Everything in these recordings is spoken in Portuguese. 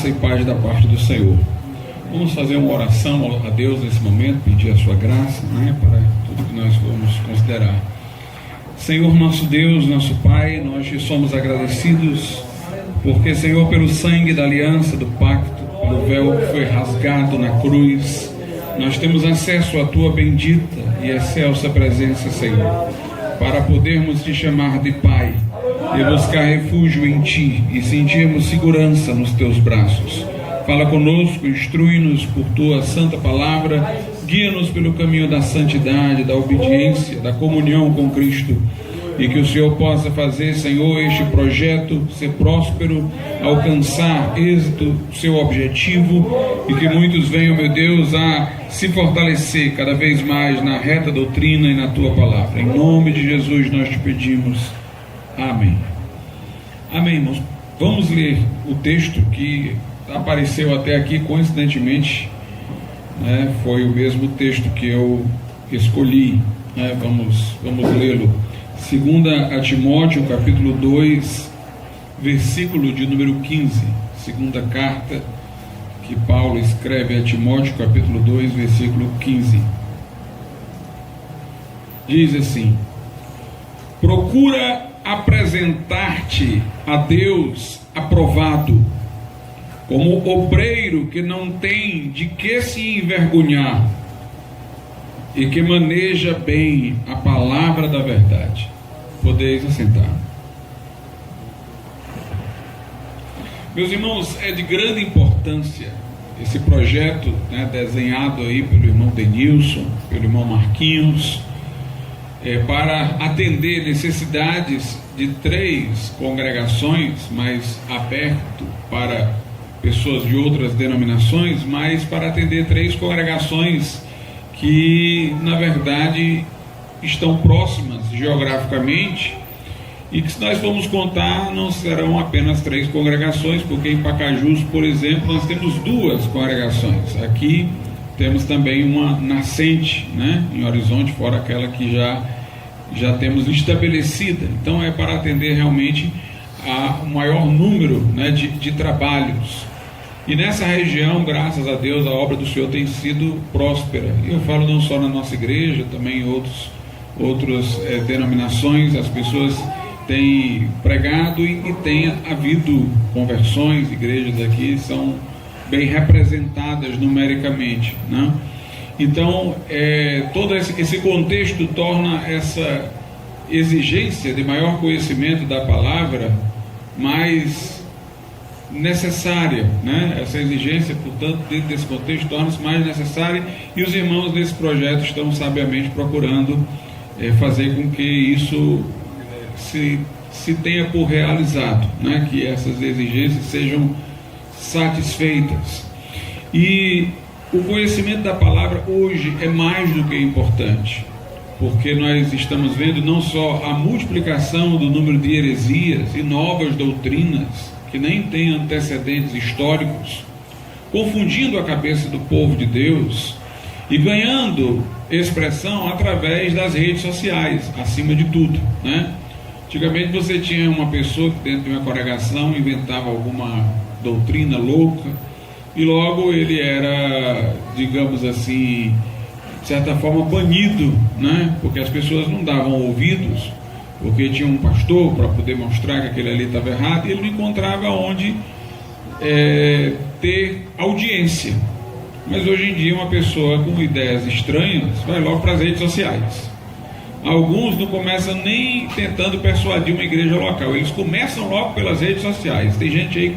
graça e paz da parte do Senhor. Vamos fazer uma oração a Deus nesse momento, pedir a sua graça, para tudo que nós vamos considerar. Senhor, nosso Deus, nosso Pai, nós te somos agradecidos, porque, Senhor, pelo sangue da aliança, do pacto, pelo véu que foi rasgado na cruz, nós temos acesso à tua bendita e excelsa presença, Senhor, para podermos te chamar de Pai e buscar refúgio em ti e sentirmos segurança nos teus braços. Fala conosco, instrui-nos por tua santa palavra, guia-nos pelo caminho da santidade, da obediência, da comunhão com Cristo, e que o Senhor possa fazer, Senhor, este projeto ser próspero, alcançar êxito, seu objetivo, e que muitos venham, meu Deus, a se fortalecer cada vez mais na reta doutrina e na tua palavra. Em nome de Jesus nós te pedimos. Amém. Amém, irmãos. Vamos ler o texto que apareceu até aqui, coincidentemente, foi o mesmo texto que eu escolhi, vamos lê-lo. 2 Timóteo, capítulo 2, versículo de número 15, segunda carta que Paulo escreve a Timóteo, capítulo 2, versículo 15. Diz assim: procura apresentar-te a Deus aprovado, como obreiro que não tem de que se envergonhar e que maneja bem a palavra da verdade. Podeis assentar. Meus irmãos, é de grande importância esse projeto, desenhado aí pelo irmão Denilson, pelo irmão Marquinhos, para atender necessidades de 3 congregações, mais aberto para pessoas de outras denominações, mas para atender 3 congregações que, na verdade, estão próximas geograficamente, e que, se nós formos contar, não serão apenas 3 congregações, porque em Pacajus, por exemplo, nós temos 2 congregações. Aqui temos também uma nascente, em Horizonte, fora aquela que já temos estabelecida. Então é para atender realmente a um maior número de trabalhos. E nessa região, graças a Deus, a obra do Senhor tem sido próspera. E eu falo não só na nossa igreja, também em outras denominações. As pessoas têm pregado e tem havido conversões. Igrejas aqui são bem representadas numericamente, Então, todo esse contexto torna essa exigência de maior conhecimento da palavra mais necessária, Essa exigência, portanto, dentro desse contexto, torna-se mais necessária, e os irmãos desse projeto estão sabiamente procurando fazer com que isso se tenha por realizado, que essas exigências sejam satisfeitas. E o conhecimento da palavra hoje é mais do que importante, porque nós estamos vendo não só a multiplicação do número de heresias e novas doutrinas que nem têm antecedentes históricos, confundindo a cabeça do povo de Deus e ganhando expressão através das redes sociais, acima de tudo, Antigamente você tinha uma pessoa que dentro de uma congregação inventava alguma doutrina louca, e logo ele era, digamos assim, de certa forma banido, porque as pessoas não davam ouvidos, porque tinha um pastor para poder mostrar que aquele ali estava errado, e ele não encontrava onde ter audiência. Mas hoje em dia uma pessoa com ideias estranhas vai logo para as redes sociais. Alguns não começam nem tentando persuadir uma igreja local, eles começam logo pelas redes sociais. Tem gente aí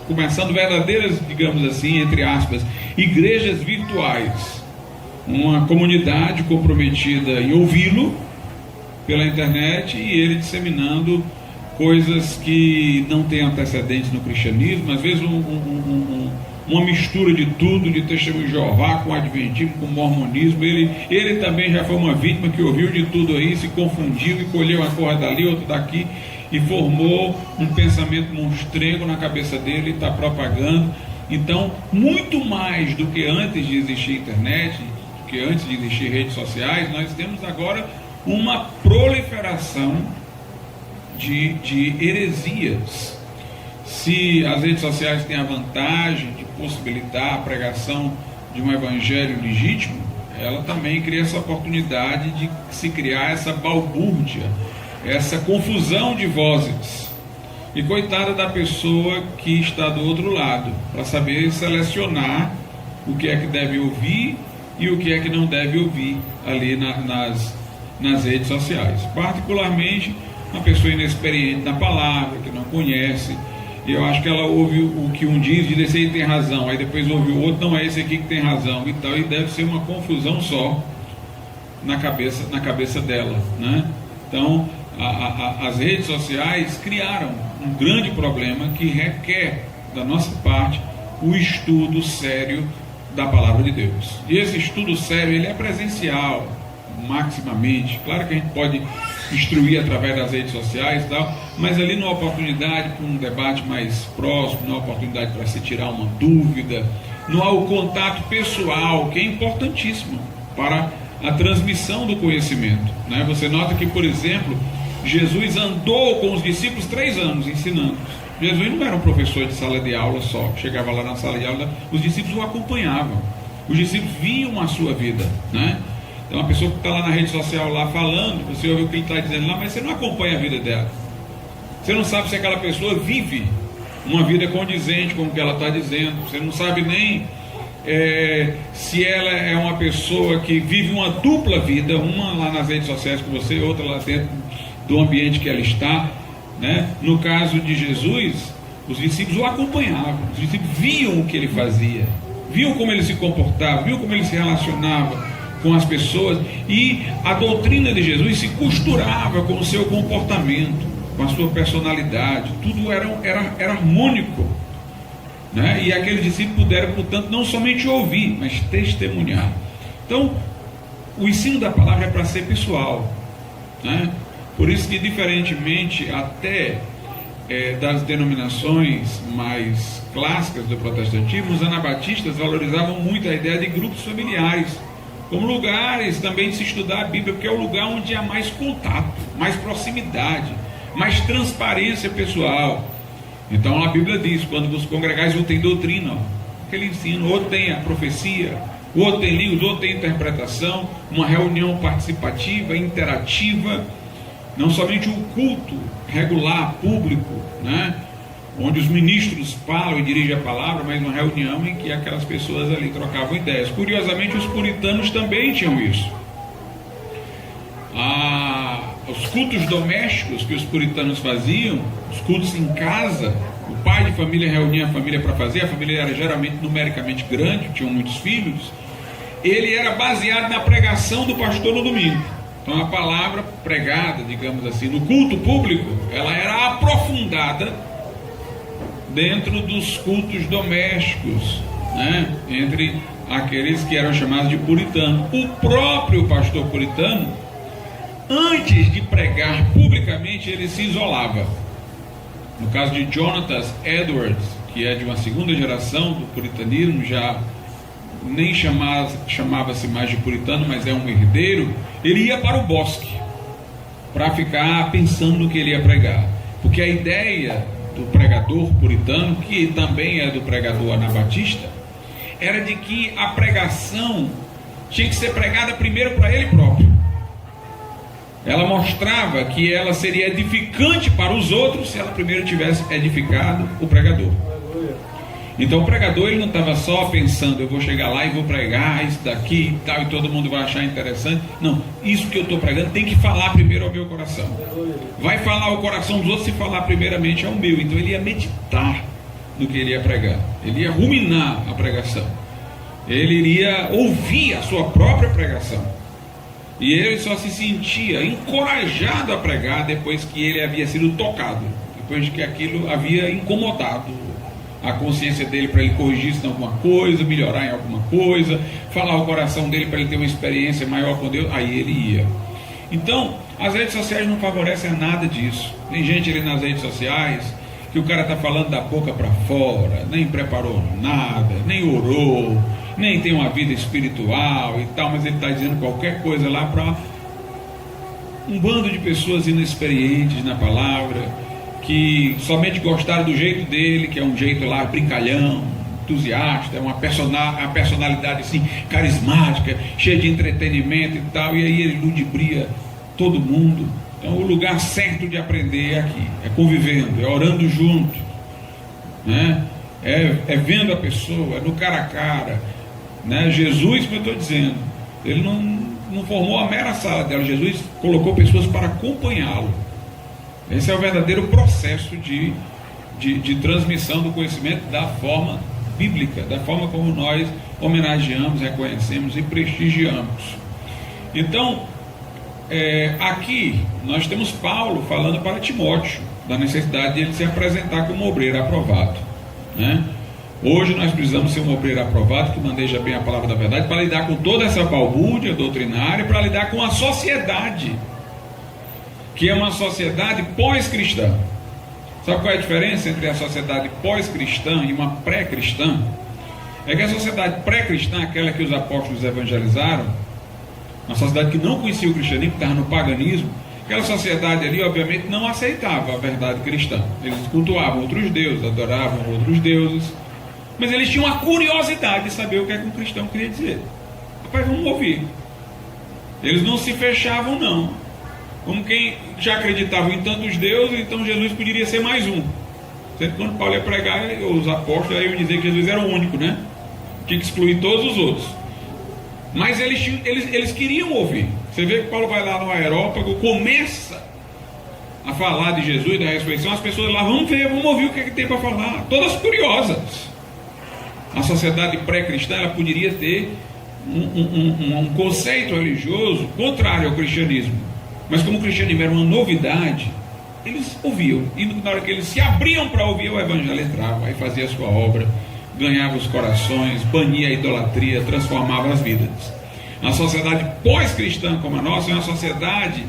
começando verdadeiras, digamos assim, entre aspas, igrejas virtuais, uma comunidade comprometida em ouvi-lo pela internet, e ele disseminando coisas que não têm antecedentes no cristianismo, às vezes uma mistura de tudo, de testemunho de Jeová com adventismo, com mormonismo. Ele também já foi uma vítima que ouviu de tudo aí, se confundiu e colheu uma coisa dali, outra daqui, e formou um pensamento monstrengo na cabeça dele e está propagando. Então, muito mais do que antes de existir internet, do que antes de existir redes sociais, nós temos agora uma proliferação de heresias. Se as redes sociais têm a vantagem de possibilitar a pregação de um evangelho legítimo, ela também cria essa oportunidade de se criar essa balbúrdia, essa confusão de vozes. E coitada da pessoa que está do outro lado, para saber selecionar o que é que deve ouvir e o que é que não deve ouvir ali nas redes sociais. Particularmente uma pessoa inexperiente na palavra, que não conhece, e eu acho que ela ouve o que um diz esse aí tem razão, aí depois ouve o outro, não é esse aqui que tem razão e tal, e deve ser uma confusão só na cabeça dela, né? Então as redes sociais criaram um grande problema que requer da nossa parte o estudo sério da palavra de Deus. E esse estudo sério, ele é presencial, maximamente. Claro que a gente pode instruir através das redes sociais e tal, mas ali numa oportunidade para um debate mais próximo, numa oportunidade para se tirar uma dúvida, não há o contato pessoal, que é importantíssimo para a transmissão do conhecimento, né? Você nota que, por exemplo, Jesus andou com os discípulos 3 anos ensinando. Jesus não era um professor de sala de aula só, chegava lá na sala de aula, os discípulos o acompanhavam, os discípulos viam a sua vida, né? Então, uma pessoa que está lá na rede social lá falando, você ouve o que ele está dizendo lá, mas você não acompanha a vida dela, você não sabe se aquela pessoa vive uma vida condizente com o que ela está dizendo, você não sabe nem se ela é uma pessoa que vive uma dupla vida, uma lá nas redes sociais com você, outra lá dentro do ambiente que ela está, né? No caso de Jesus, os discípulos o acompanhavam, os discípulos viam o que ele fazia, viam como ele se comportava, viam como ele se relacionava com as pessoas, e a doutrina de Jesus se costurava com o seu comportamento, com a sua personalidade, tudo era harmônico, né? E aqueles discípulos puderam, portanto, não somente ouvir, mas testemunhar. Então, o ensino da palavra é para ser pessoal, né? Por isso que, diferentemente até das denominações mais clássicas do protestantismo, os anabatistas valorizavam muito a ideia de grupos familiares, como lugares também de se estudar a Bíblia, porque é o lugar onde há mais contato, mais proximidade, mais transparência pessoal. Então a Bíblia diz, quando vos congregais, um tem doutrina, aquele ensino, outro tem a profecia, o outro tem livros, outro tem interpretação, uma reunião participativa, interativa, não somente um culto regular, público, né, onde os ministros falam e dirigem a palavra, mas uma reunião em que aquelas pessoas ali trocavam ideias. Curiosamente, os puritanos também tinham isso. Os cultos domésticos que os puritanos faziam, os cultos em casa, o pai de família reunia a família para fazer, a família era geralmente numericamente grande, tinham muitos filhos, ele era baseado na pregação do pastor no domingo. Então a palavra pregada, digamos assim, no culto público, ela era aprofundada dentro dos cultos domésticos, né? Entre aqueles que eram chamados de puritanos. O próprio pastor puritano, antes de pregar publicamente, ele se isolava. No caso de Jonathan Edwards, que é de uma segunda geração do puritanismo, já nem chamava-se mais de puritano, mas é um herdeiro, ele ia para o bosque para ficar pensando no que ele ia pregar, porque a ideia do pregador puritano, que também é do pregador anabatista, era de que a pregação tinha que ser pregada primeiro para ele próprio. Ela mostrava que ela seria edificante para os outros se ela primeiro tivesse edificado o pregador. Então o pregador, ele não estava só pensando, eu vou chegar lá e vou pregar isso daqui e tal, e todo mundo vai achar interessante. Não, isso que eu estou pregando tem que falar primeiro ao meu coração. Vai falar ao coração dos outros se falar primeiramente ao meu. Então ele ia meditar no que ele ia pregar, ele ia ruminar a pregação, ele iria ouvir a sua própria pregação, e ele só se sentia encorajado a pregar depois que ele havia sido tocado, depois de que aquilo havia incomodado a consciência dele, para ele corrigir-se em alguma coisa, melhorar em alguma coisa, falar ao coração dele para ele ter uma experiência maior com Deus, aí ele ia. Então, as redes sociais não favorecem nada disso. Tem gente ali nas redes sociais que o cara está falando da boca para fora, nem preparou nada, nem orou, nem tem uma vida espiritual e tal, mas ele está dizendo qualquer coisa lá para um bando de pessoas inexperientes na palavra, que somente gostaram do jeito dele, que é um jeito lá brincalhão, entusiasta, é uma personalidade assim, carismática, cheia de entretenimento e tal, e aí ele ludibria todo mundo. Então o lugar certo de aprender é aqui, é convivendo, é orando junto, né? É vendo a pessoa, é no cara a cara, né? Jesus, como eu estou dizendo, ele não formou a mera sala dela, Jesus colocou pessoas para acompanhá-lo. Esse é o verdadeiro processo de transmissão do conhecimento da forma bíblica, da forma como nós homenageamos, reconhecemos e prestigiamos. Então, aqui nós temos Paulo falando para Timóteo da necessidade de ele se apresentar como obreiro aprovado, né? Hoje nós precisamos ser um obreiro aprovado que maneja bem a palavra da verdade para lidar com toda essa balbúrdia doutrinária, para lidar com a sociedade, que é uma sociedade pós-cristã. Sabe qual é a diferença entre a sociedade pós-cristã e uma pré-cristã? É que a sociedade pré-cristã, aquela que os apóstolos evangelizaram, uma sociedade que não conhecia o cristianismo, que estava no paganismo, aquela sociedade ali obviamente não aceitava a verdade cristã. Eles cultuavam outros deuses, adoravam outros deuses, mas eles tinham a curiosidade de saber o que é que um cristão queria dizer. Rapaz, vamos ouvir. Eles não se fechavam não, como quem já acreditava em tantos deuses, então Jesus poderia ser mais um. Sempre quando Paulo ia pregar, os apóstolos aí iam dizer que Jesus era o único, né? Tinha que excluir todos os outros. Mas eles queriam ouvir. Você vê que Paulo vai lá no Areópago, começa a falar de Jesus e da ressurreição, as pessoas lá, vamos ver, vamos ouvir o que tem para falar, todas curiosas. A sociedade pré-cristã, ela poderia ter um conceito religioso contrário ao cristianismo, mas como o cristianismo era uma novidade, eles ouviam, e na hora que eles se abriam para ouvir, o evangelho entrava, aí fazia a sua obra, ganhava os corações, bania a idolatria, transformava as vidas. A sociedade pós-cristã como a nossa é uma sociedade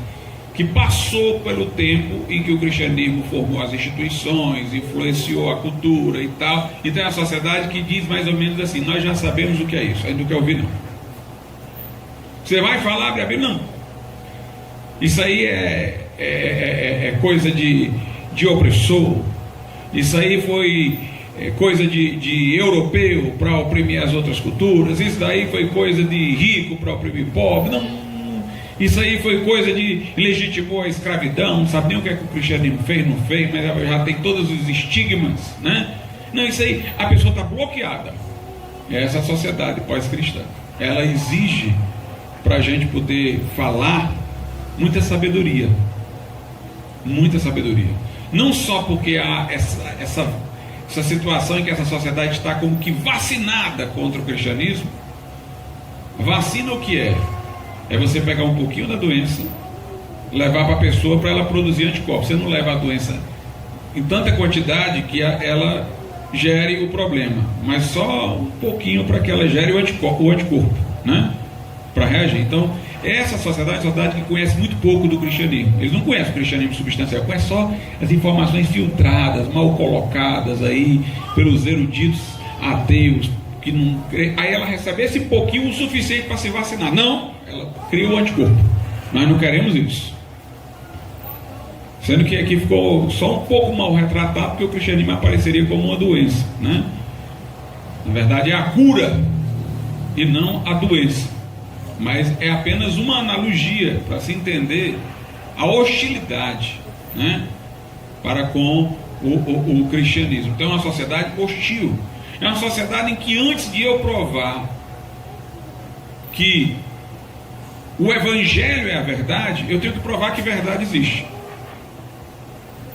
que passou pelo tempo em que o cristianismo formou as instituições, influenciou a cultura e tal. Então é uma sociedade que diz mais ou menos assim: nós já sabemos o que é isso, aí não quer ouvir não. Você vai falar, abre a Bíblia? Não. Isso aí é coisa de opressor. Isso aí foi coisa de europeu para oprimir as outras culturas. Isso daí foi coisa de rico para oprimir pobre. Não. Isso aí foi coisa de legitimou a escravidão. Não sabe nem o que é que o cristianismo fez, não fez, mas já tem todos os estigmas, né? Não, isso aí, a pessoa está bloqueada. Essa sociedade pós-cristã, ela exige para a gente poder falar muita sabedoria. Muita sabedoria. Não só porque há essa situação em que essa sociedade está como que vacinada contra o cristianismo. Vacina o que é? É você pegar um pouquinho da doença, levar para a pessoa para ela produzir anticorpos. Você não leva a doença em tanta quantidade que ela gere o problema, mas só um pouquinho para que ela gere o anticorpo, né? Para reagir. Então, essa sociedade é uma sociedade que conhece muito pouco do cristianismo. Eles não conhecem o cristianismo substancial, conhecem só as informações filtradas, mal colocadas aí pelos eruditos ateus que não. Aí ela recebe esse pouquinho o suficiente para se vacinar. Não, ela cria o anticorpo. Nós não queremos isso. Sendo que aqui ficou só um pouco mal retratado, porque o cristianismo apareceria como uma doença, né? Na verdade é a cura e não a doença. Mas é apenas uma analogia para se entender a hostilidade, né, para com o cristianismo. Então é uma sociedade hostil. É uma sociedade em que antes de eu provar que o evangelho é a verdade, eu tenho que provar que verdade existe.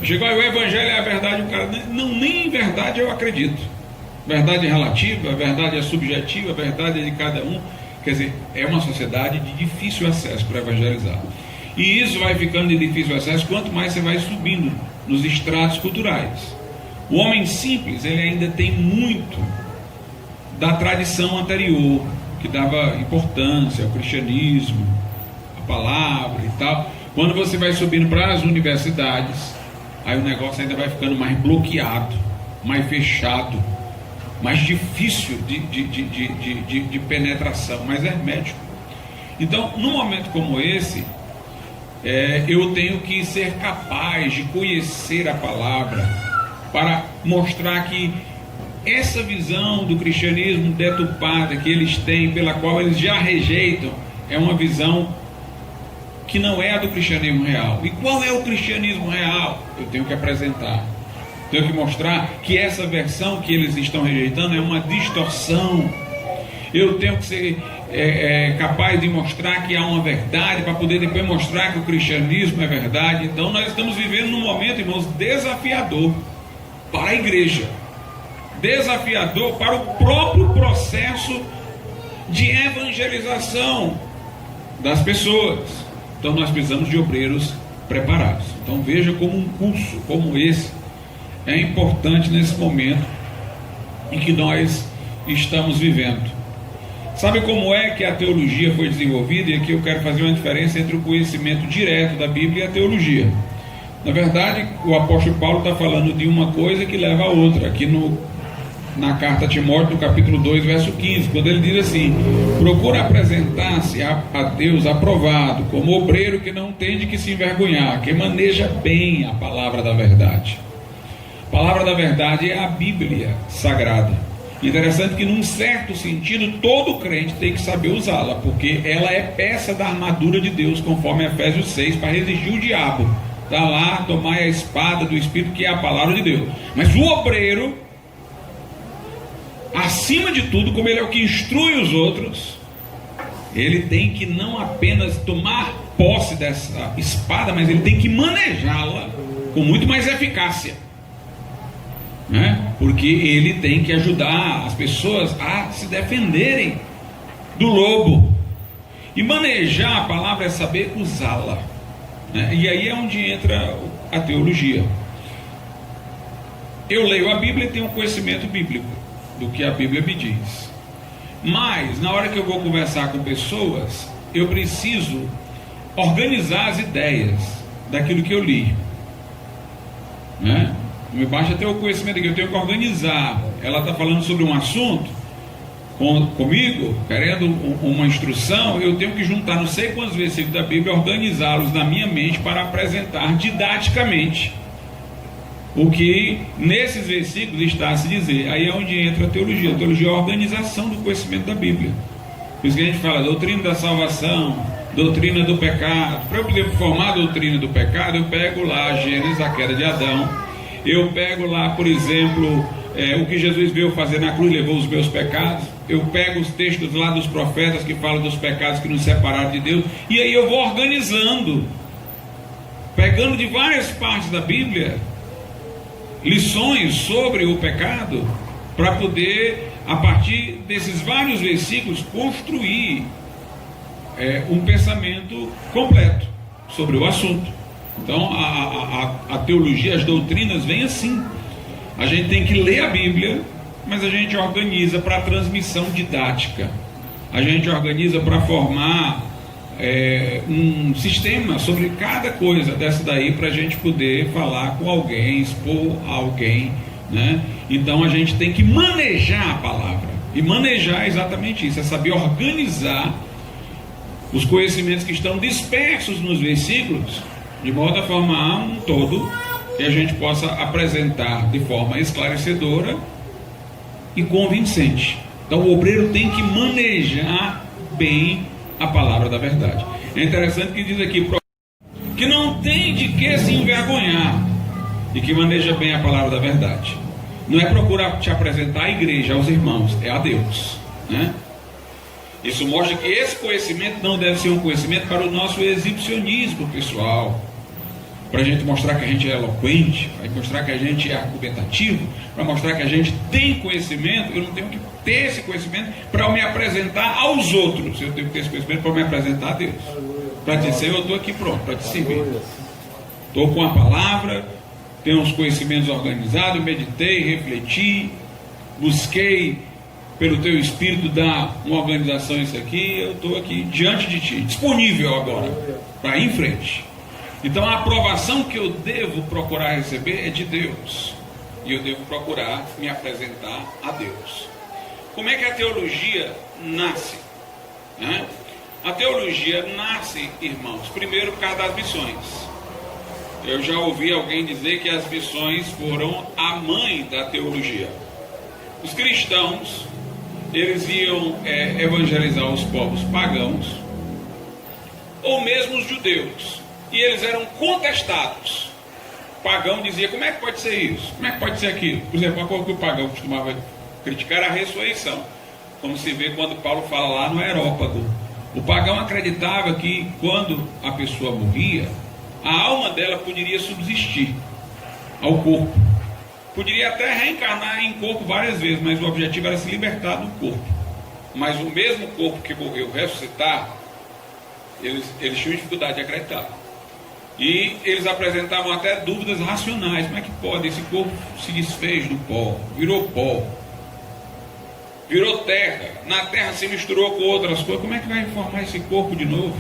Chegou aí, o evangelho é a verdade, o cara, não, nem em verdade eu acredito. Verdade é relativa, a verdade é subjetiva, a verdade é de cada um. Quer dizer, é uma sociedade de difícil acesso para evangelizar. E isso vai ficando de difícil acesso quanto mais você vai subindo nos estratos culturais. O homem simples, ele ainda tem muito da tradição anterior, que dava importância ao cristianismo, a palavra e tal. Quando você vai subindo para as universidades, aí o negócio ainda vai ficando mais bloqueado, mais fechado, mais difícil de penetração, mais hermético. Então, num momento como esse, eu tenho que ser capaz de conhecer a palavra para mostrar que essa visão do cristianismo deturpada que eles têm, pela qual eles já rejeitam, é uma visão que não é a do cristianismo real. E qual é o cristianismo real? Eu tenho que apresentar, tenho que mostrar que essa versão que eles estão rejeitando é uma distorção. Eu tenho que ser capaz de mostrar que há uma verdade, para poder depois mostrar que o cristianismo é verdade. Então nós estamos vivendo num momento, irmãos, desafiador para a igreja, desafiador para o próprio processo de evangelização das pessoas. Então nós precisamos de obreiros preparados. Então veja como um curso como esse é importante nesse momento em que nós estamos vivendo. Sabe como é que a teologia foi desenvolvida? E aqui eu quero fazer uma diferença entre o conhecimento direto da Bíblia e a teologia. Na verdade, o apóstolo Paulo está falando de uma coisa que leva a outra. Aqui na carta a Timóteo, no capítulo 2, verso 15, quando ele diz assim: procura apresentar-se a Deus aprovado, como obreiro que não tem de que se envergonhar, que maneja bem a palavra da verdade. A palavra da verdade é a Bíblia Sagrada. Interessante que, num certo sentido, todo crente tem que saber usá-la, porque ela é peça da armadura de Deus, conforme Efésios 6, para resistir o diabo. Está lá, tomar a espada do Espírito, que é a palavra de Deus. Mas o obreiro, acima de tudo, como ele é o que instrui os outros, ele tem que não apenas tomar posse dessa espada, mas ele tem que manejá-la com muito mais eficácia, né? Porque ele tem que ajudar as pessoas a se defenderem do lobo. E manejar a palavra é saber usá-la, né? E aí é onde entra a teologia. Eu leio a Bíblia e tenho um conhecimento bíblico do que a Bíblia me diz, mas na hora que eu vou conversar com pessoas, eu preciso organizar as ideias daquilo que eu li, né? Não me basta ter o conhecimento aqui, eu tenho que organizar. Ela está falando sobre um assunto comigo, querendo uma instrução, eu tenho que juntar não sei quantos versículos da Bíblia, organizá-los na minha mente para apresentar didaticamente o que nesses versículos está a se dizer. Aí é onde entra a teologia. A teologia é a organização do conhecimento da Bíblia. Por isso que a gente fala doutrina da salvação, doutrina do pecado. Para eu poder formar a doutrina do pecado, eu pego lá Gênesis, a queda de Adão. Eu pego lá, por exemplo, o que Jesus veio fazer na cruz, levou os meus pecados. Eu pego os textos lá dos profetas que falam dos pecados que nos separaram de Deus. E aí eu vou organizando, pegando de várias partes da Bíblia lições sobre o pecado, para poder, a partir desses vários versículos, construir um pensamento completo sobre o assunto. Então a teologia, as doutrinas vêm assim. A gente tem que ler a Bíblia, mas a gente organiza para a transmissão didática. A gente organiza para formar um sistema sobre cada coisa dessa daí, para a gente poder falar com alguém, expor a alguém, né? Então a gente tem que manejar a palavra. E manejar é exatamente isso, é saber organizar os conhecimentos que estão dispersos nos versículos, de modo a formar um todo que a gente possa apresentar de forma esclarecedora e convincente. Então o obreiro tem que manejar bem a palavra da verdade. É interessante que diz aqui que não tem de que se envergonhar e que maneja bem a palavra da verdade. Não é procurar te apresentar à igreja, aos irmãos, é a Deus, né? Isso mostra que esse conhecimento não deve ser um conhecimento para o nosso exibicionismo pessoal, para a gente mostrar que a gente é eloquente, para mostrar que a gente é argumentativo, para mostrar que a gente tem conhecimento. Eu não tenho que ter esse conhecimento para me apresentar aos outros. Eu tenho que ter esse conhecimento para me apresentar a Deus, para dizer: eu estou aqui pronto para te servir, estou com a palavra, tenho os conhecimentos organizados, meditei, refleti, busquei pelo teu Espírito dar uma organização isso aqui. Eu estou aqui diante de ti, disponível agora para ir em frente. Então a aprovação que eu devo procurar receber é de Deus, e eu devo procurar me apresentar a Deus. Como é que a teologia nasce, né? A teologia nasce, irmãos, primeiro por causa das missões. Eu já ouvi alguém dizer que as missões foram a mãe da teologia. Os cristãos, eles iam evangelizar os povos pagãos, ou mesmo os judeus, e eles eram contestados. O pagão dizia: como é que pode ser isso? Como é que pode ser aquilo? Por exemplo, uma coisa que o pagão costumava criticar era a ressurreição, como se vê quando Paulo fala lá no Areópago. O pagão acreditava que quando a pessoa morria, a alma dela poderia subsistir ao corpo, poderia até reencarnar em corpo várias vezes, mas o objetivo era se libertar do corpo. Mas o mesmo corpo que morreu ressuscitar, eles tinham dificuldade de acreditar. E eles apresentavam até dúvidas racionais. Como é que pode? Esse corpo se desfez do pó, virou terra, na terra se misturou com outras coisas. Como é que vai formar esse corpo de novo?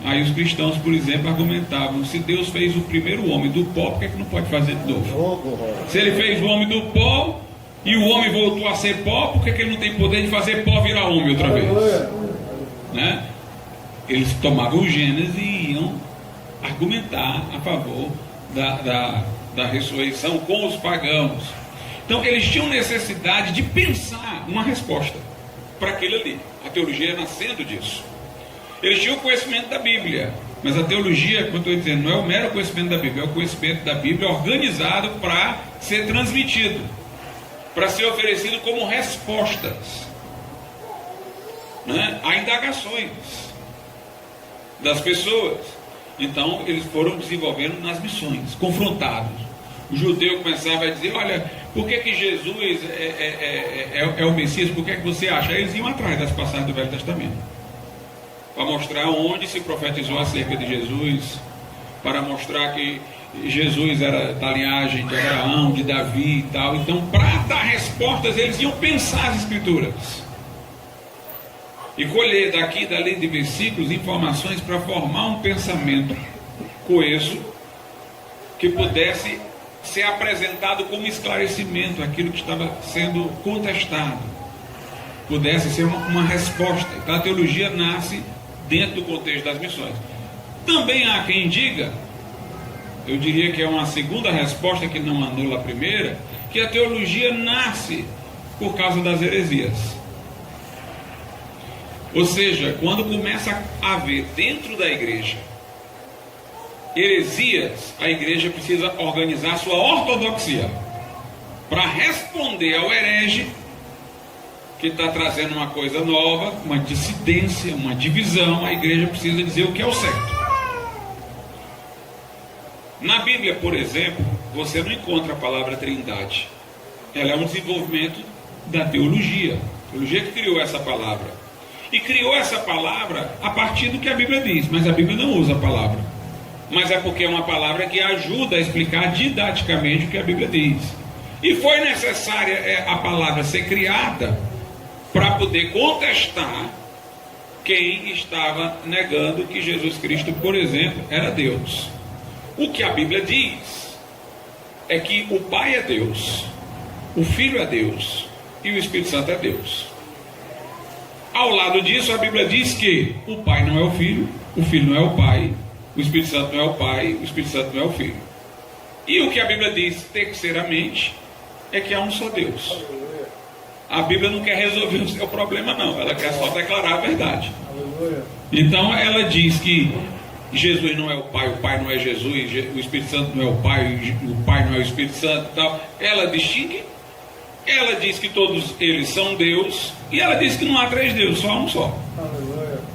Aí os cristãos, por exemplo, argumentavam: se Deus fez o primeiro homem do pó, por que não pode fazer de novo? Se ele fez o homem do pó e o homem voltou a ser pó, por que ele não tem poder de fazer pó virar homem outra vez? Né? Eles tomavam o Gênesis e iam argumentar a favor da ressurreição com os pagãos. Então eles tinham necessidade de pensar uma resposta para aquilo ali. A teologia nascendo disso. Eles tinham o conhecimento da Bíblia, mas a teologia, como eu estou dizendo, não é o mero conhecimento da Bíblia, é o conhecimento da Bíblia organizado para ser transmitido, para ser oferecido como respostas, né, a indagações das pessoas. Então eles foram desenvolvendo nas missões, confrontados. O judeu começava a dizer: olha, por que Jesus é o Messias? Por que você acha? Aí eles iam atrás das passagens do Velho Testamento, para mostrar onde se profetizou acerca de Jesus, para mostrar que Jesus era da linhagem de Abraão, de Davi e tal. Então, para dar respostas, eles iam pensar as Escrituras e colher daqui e dali de versículos informações para formar um pensamento coeso que pudesse ser apresentado como esclarecimento àquilo que estava sendo contestado, pudesse ser uma resposta. Então a teologia nasce dentro do contexto das missões. Também há quem diga, eu diria que é uma segunda resposta que não anula a primeira, que a teologia nasce por causa das heresias. Ou seja, quando começa a haver dentro da igreja heresias, a igreja precisa organizar sua ortodoxia para responder ao herege que está trazendo uma coisa nova, uma dissidência, uma divisão. A igreja precisa dizer o que é o certo. Na Bíblia, por exemplo, você não encontra a palavra trindade. Ela é um desenvolvimento da teologia. A teologia que criou essa palavra. E criou essa palavra a partir do que a Bíblia diz. Mas a Bíblia não usa a palavra. Mas é porque é uma palavra que ajuda a explicar didaticamente o que a Bíblia diz. E foi necessária a palavra ser criada para poder contestar quem estava negando que Jesus Cristo, por exemplo, era Deus. O que a Bíblia diz é que o Pai é Deus, o Filho é Deus e o Espírito Santo é Deus. Ao lado disso, a Bíblia diz que o Pai não é o Filho não é o Pai, o Espírito Santo não é o Pai, o Espírito Santo não é o Filho. E o que a Bíblia diz terceiramente é que há um só Deus. A Bíblia não quer resolver o seu problema, não. Ela quer só declarar a verdade. Então ela diz que Jesus não é o Pai não é Jesus, o Espírito Santo não é o Pai não é o Espírito Santo e tal. Ela distingue. Ela diz que todos eles são Deus. E ela diz que não há três deuses, só há um só.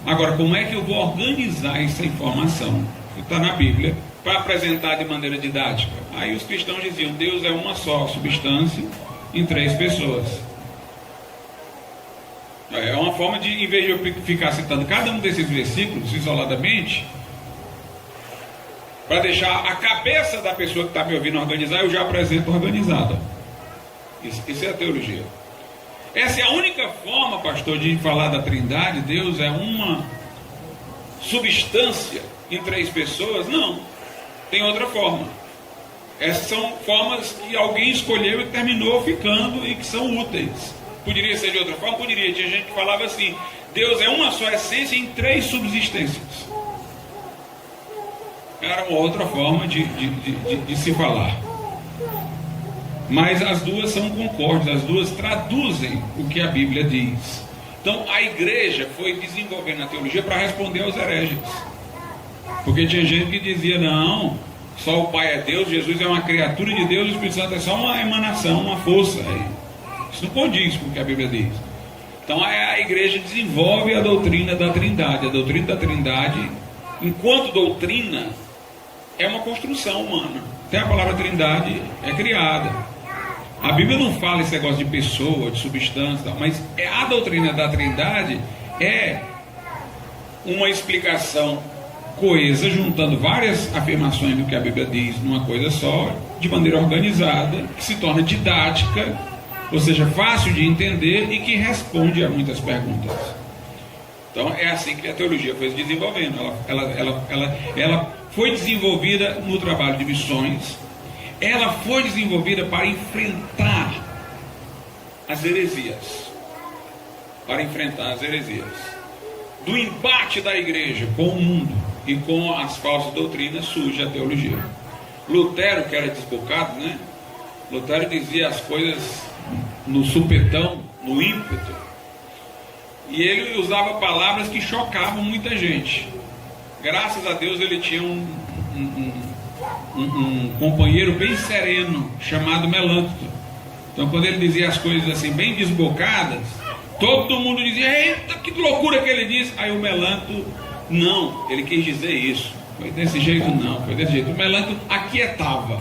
Agora, como é que eu vou organizar essa informação que está na Bíblia para apresentar de maneira didática? Aí os cristãos diziam: Deus é uma só substância em três pessoas. É uma forma de, em vez de eu ficar citando cada um desses versículos isoladamente, para deixar a cabeça da pessoa que está me ouvindo organizar, eu já apresento organizada. Isso é a teologia. Essa é a única forma, pastor, de falar da Trindade. Deus é uma substância em três pessoas? Não, tem outra forma. Essas são formas que alguém escolheu e terminou ficando e que são úteis. Poderia ser de outra forma? Poderia. Tinha gente que falava assim: Deus é uma só essência em três subsistências. Era uma outra forma de se falar. Mas as duas são concordes, as duas traduzem o que a Bíblia diz. Então a igreja foi desenvolvendo a teologia para responder aos hereges. Porque tinha gente que dizia, não, só o Pai é Deus, Jesus é uma criatura de Deus, o Espírito Santo é só uma emanação, uma força. Isso não condiz com o que a Bíblia diz. Então a igreja desenvolve a doutrina da Trindade. A doutrina da Trindade, enquanto doutrina, é uma construção humana. Até a palavra Trindade é criada. A Bíblia não fala esse negócio de pessoa, de substância, mas a doutrina da Trindade é uma explicação coesa, juntando várias afirmações do que a Bíblia diz numa coisa só, de maneira organizada, que se torna didática, ou seja, fácil de entender e que responde a muitas perguntas. Então é assim que a teologia foi se desenvolvendo. Ela foi desenvolvida no trabalho de missões. Ela foi desenvolvida para enfrentar as heresias. Para enfrentar as heresias. Do embate da igreja com o mundo e com as falsas doutrinas surge a teologia. Lutero, que era desbocado, né? Lutero dizia as coisas no supetão, no ímpeto. E ele usava palavras que chocavam muita gente. Graças a Deus ele tinha um companheiro bem sereno, chamado Melanchthon. Então quando ele dizia as coisas assim, bem desbocadas, todo mundo dizia, eita, que loucura que ele disse. Aí o Melanchthon, não, ele quis dizer isso. Foi desse jeito não, foi desse jeito. O Melanchthon aquietava,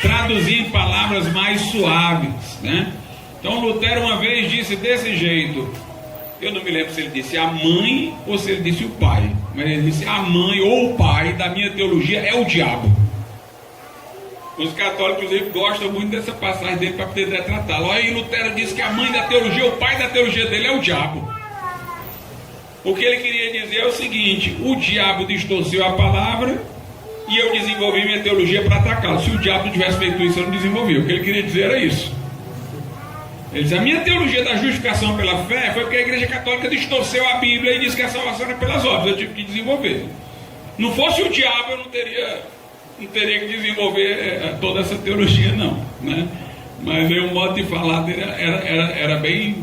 traduzia em palavras mais suaves, né? Então Lutero uma vez disse desse jeito, eu não me lembro se ele disse a mãe ou se ele disse o pai, mas ele disse a mãe ou o pai da minha teologia é o diabo. Os católicos, inclusive, gostam muito dessa passagem dele para poder retratá-lo. Aí Lutero disse que a mãe da teologia, o pai da teologia dele é o diabo. O que ele queria dizer é o seguinte: o diabo distorceu a palavra e eu desenvolvi minha teologia para atacá-lo. Se o diabo não tivesse feito isso, eu não desenvolvia. O que ele queria dizer era isso. Ele disse, a minha teologia da justificação pela fé foi porque a igreja católica distorceu a Bíblia e disse que a salvação era pelas obras, eu tive que desenvolver. Não fosse o diabo, eu não teria que desenvolver toda essa teologia não, né? Mas o modo de falar dele era bem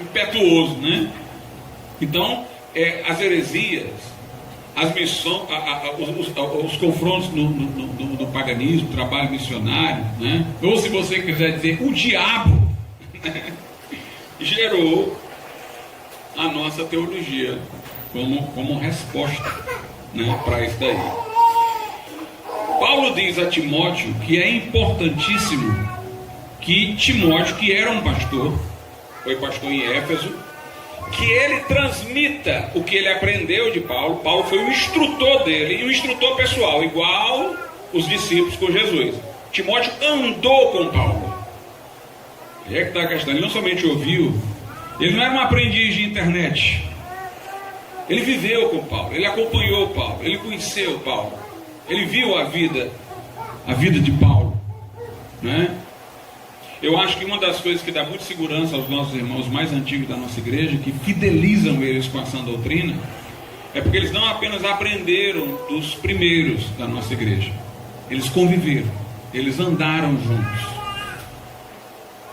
impetuoso, né? Então as heresias, as missões, os confrontos do paganismo, trabalho missionário, né? Ou se você quiser dizer, o diabo, né? Gerou a nossa teologia como resposta, né, para isso daí. Paulo diz a Timóteo que é importantíssimo que Timóteo, que era um pastor, foi pastor em Éfeso, que ele transmita o que ele aprendeu de Paulo. Paulo foi o instrutor dele, e o instrutor pessoal, igual os discípulos com Jesus. Timóteo andou com Paulo. E é que está a questão, ele não somente ouviu, ele não era um aprendiz de internet. Ele viveu com Paulo, ele acompanhou Paulo, ele conheceu Paulo, ele viu a vida de Paulo, né? Eu acho que uma das coisas que dá muita segurança aos nossos irmãos mais antigos da nossa igreja, que fidelizam eles com a sã doutrina, é porque eles não apenas aprenderam dos primeiros da nossa igreja, eles conviveram, eles andaram juntos,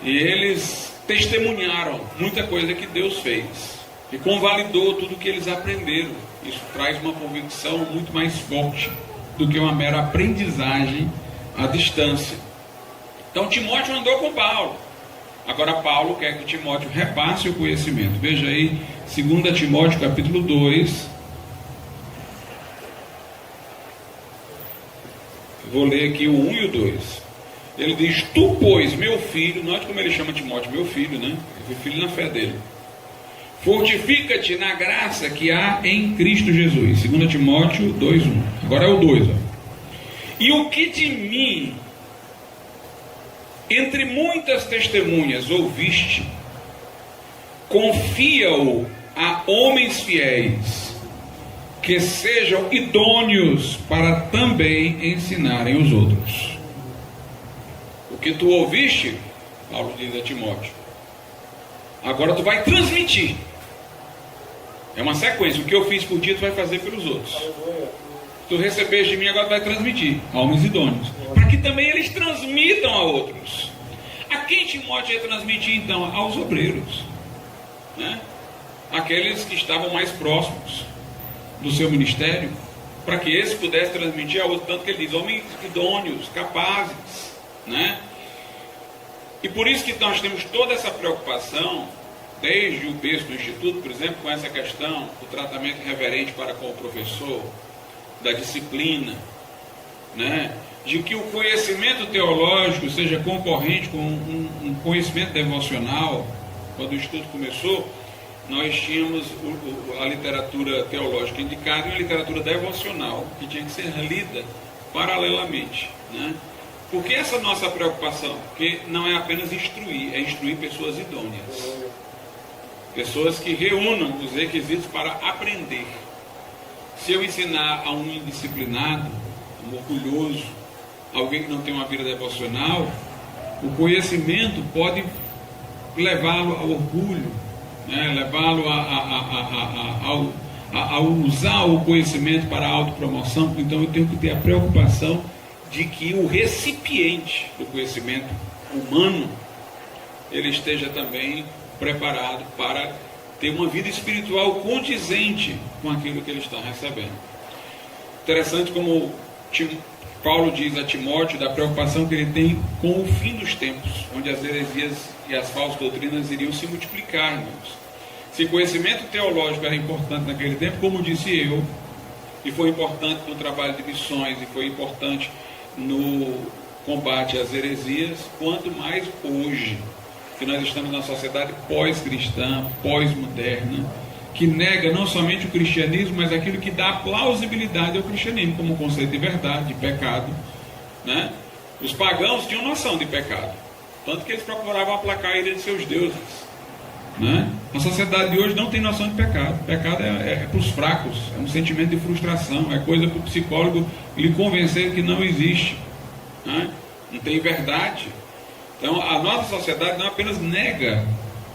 e eles testemunharam muita coisa que Deus fez, e convalidou tudo que eles aprenderam. Isso traz uma convicção muito mais forte do que uma mera aprendizagem à distância. Então Timóteo andou com Paulo. Agora Paulo quer que Timóteo repasse o conhecimento. Veja aí 2 Timóteo capítulo 2. Vou ler aqui o 1 e o 2. Ele diz, tu pois, meu filho, note como ele chama Timóteo, meu filho, né? Meu filho na fé dele. Fortifica-te na graça que há em Cristo Jesus. 2 Timóteo 2:1. Agora é o 2. Ó. E o que de mim, entre muitas testemunhas, ouviste, confia-o a homens fiéis, que sejam idôneos para também ensinarem os outros. O que tu ouviste, Paulo diz a Timóteo, Agora tu vai transmitir. É uma sequência. O que eu fiz por ti, tu vai fazer pelos outros. Tu recebeste de mim, agora tu vai transmitir. Homens idôneos. Para que também eles transmitam a outros. A quem Timóteo ia transmitir então? Aos obreiros, né? Aqueles que estavam mais próximos do seu ministério, para que esses pudessem transmitir a outros. Tanto que ele diz, homens idôneos, capazes, né? E por isso que nós temos toda essa preocupação, desde o berço do Instituto, por exemplo, com essa questão, o tratamento reverente para com o professor, da disciplina, né? De que o conhecimento teológico seja concorrente com um conhecimento devocional. Quando o estudo começou, nós tínhamos a literatura teológica indicada e a literatura devocional, que tinha que ser lida paralelamente, né? Por que essa nossa preocupação? Porque não é apenas instruir, é instruir pessoas idôneas, pessoas que reúnam os requisitos para aprender. Se eu ensinar a um indisciplinado, um orgulhoso, alguém que não tem uma vida devocional, o conhecimento pode levá-lo ao orgulho, né? Levá-lo a usar o conhecimento para a autopromoção. Então eu tenho que ter a preocupação de que o recipiente do conhecimento humano, ele esteja também preparado para ter uma vida espiritual condizente com aquilo que ele está recebendo. Interessante como Paulo diz a Timóteo da preocupação que ele tem com o fim dos tempos, onde as heresias e as falsas doutrinas iriam se multiplicar, irmãos. Se conhecimento teológico era importante naquele tempo, como disse eu, e foi importante no trabalho de missões, e foi importante no combate às heresias, quanto mais hoje, que nós estamos na sociedade pós-cristã, pós-moderna, que nega não somente o cristianismo, mas aquilo que dá plausibilidade ao cristianismo, como conceito de verdade, de pecado, né? Os pagãos tinham noção de pecado, tanto que eles procuravam aplacar a ira de seus deuses, né? A sociedade de hoje não tem noção de pecado. Pecado é para os fracos, é um sentimento de frustração, é coisa para o psicólogo lhe convencer que não existe, né? Não tem verdade. Então a nossa sociedade não apenas nega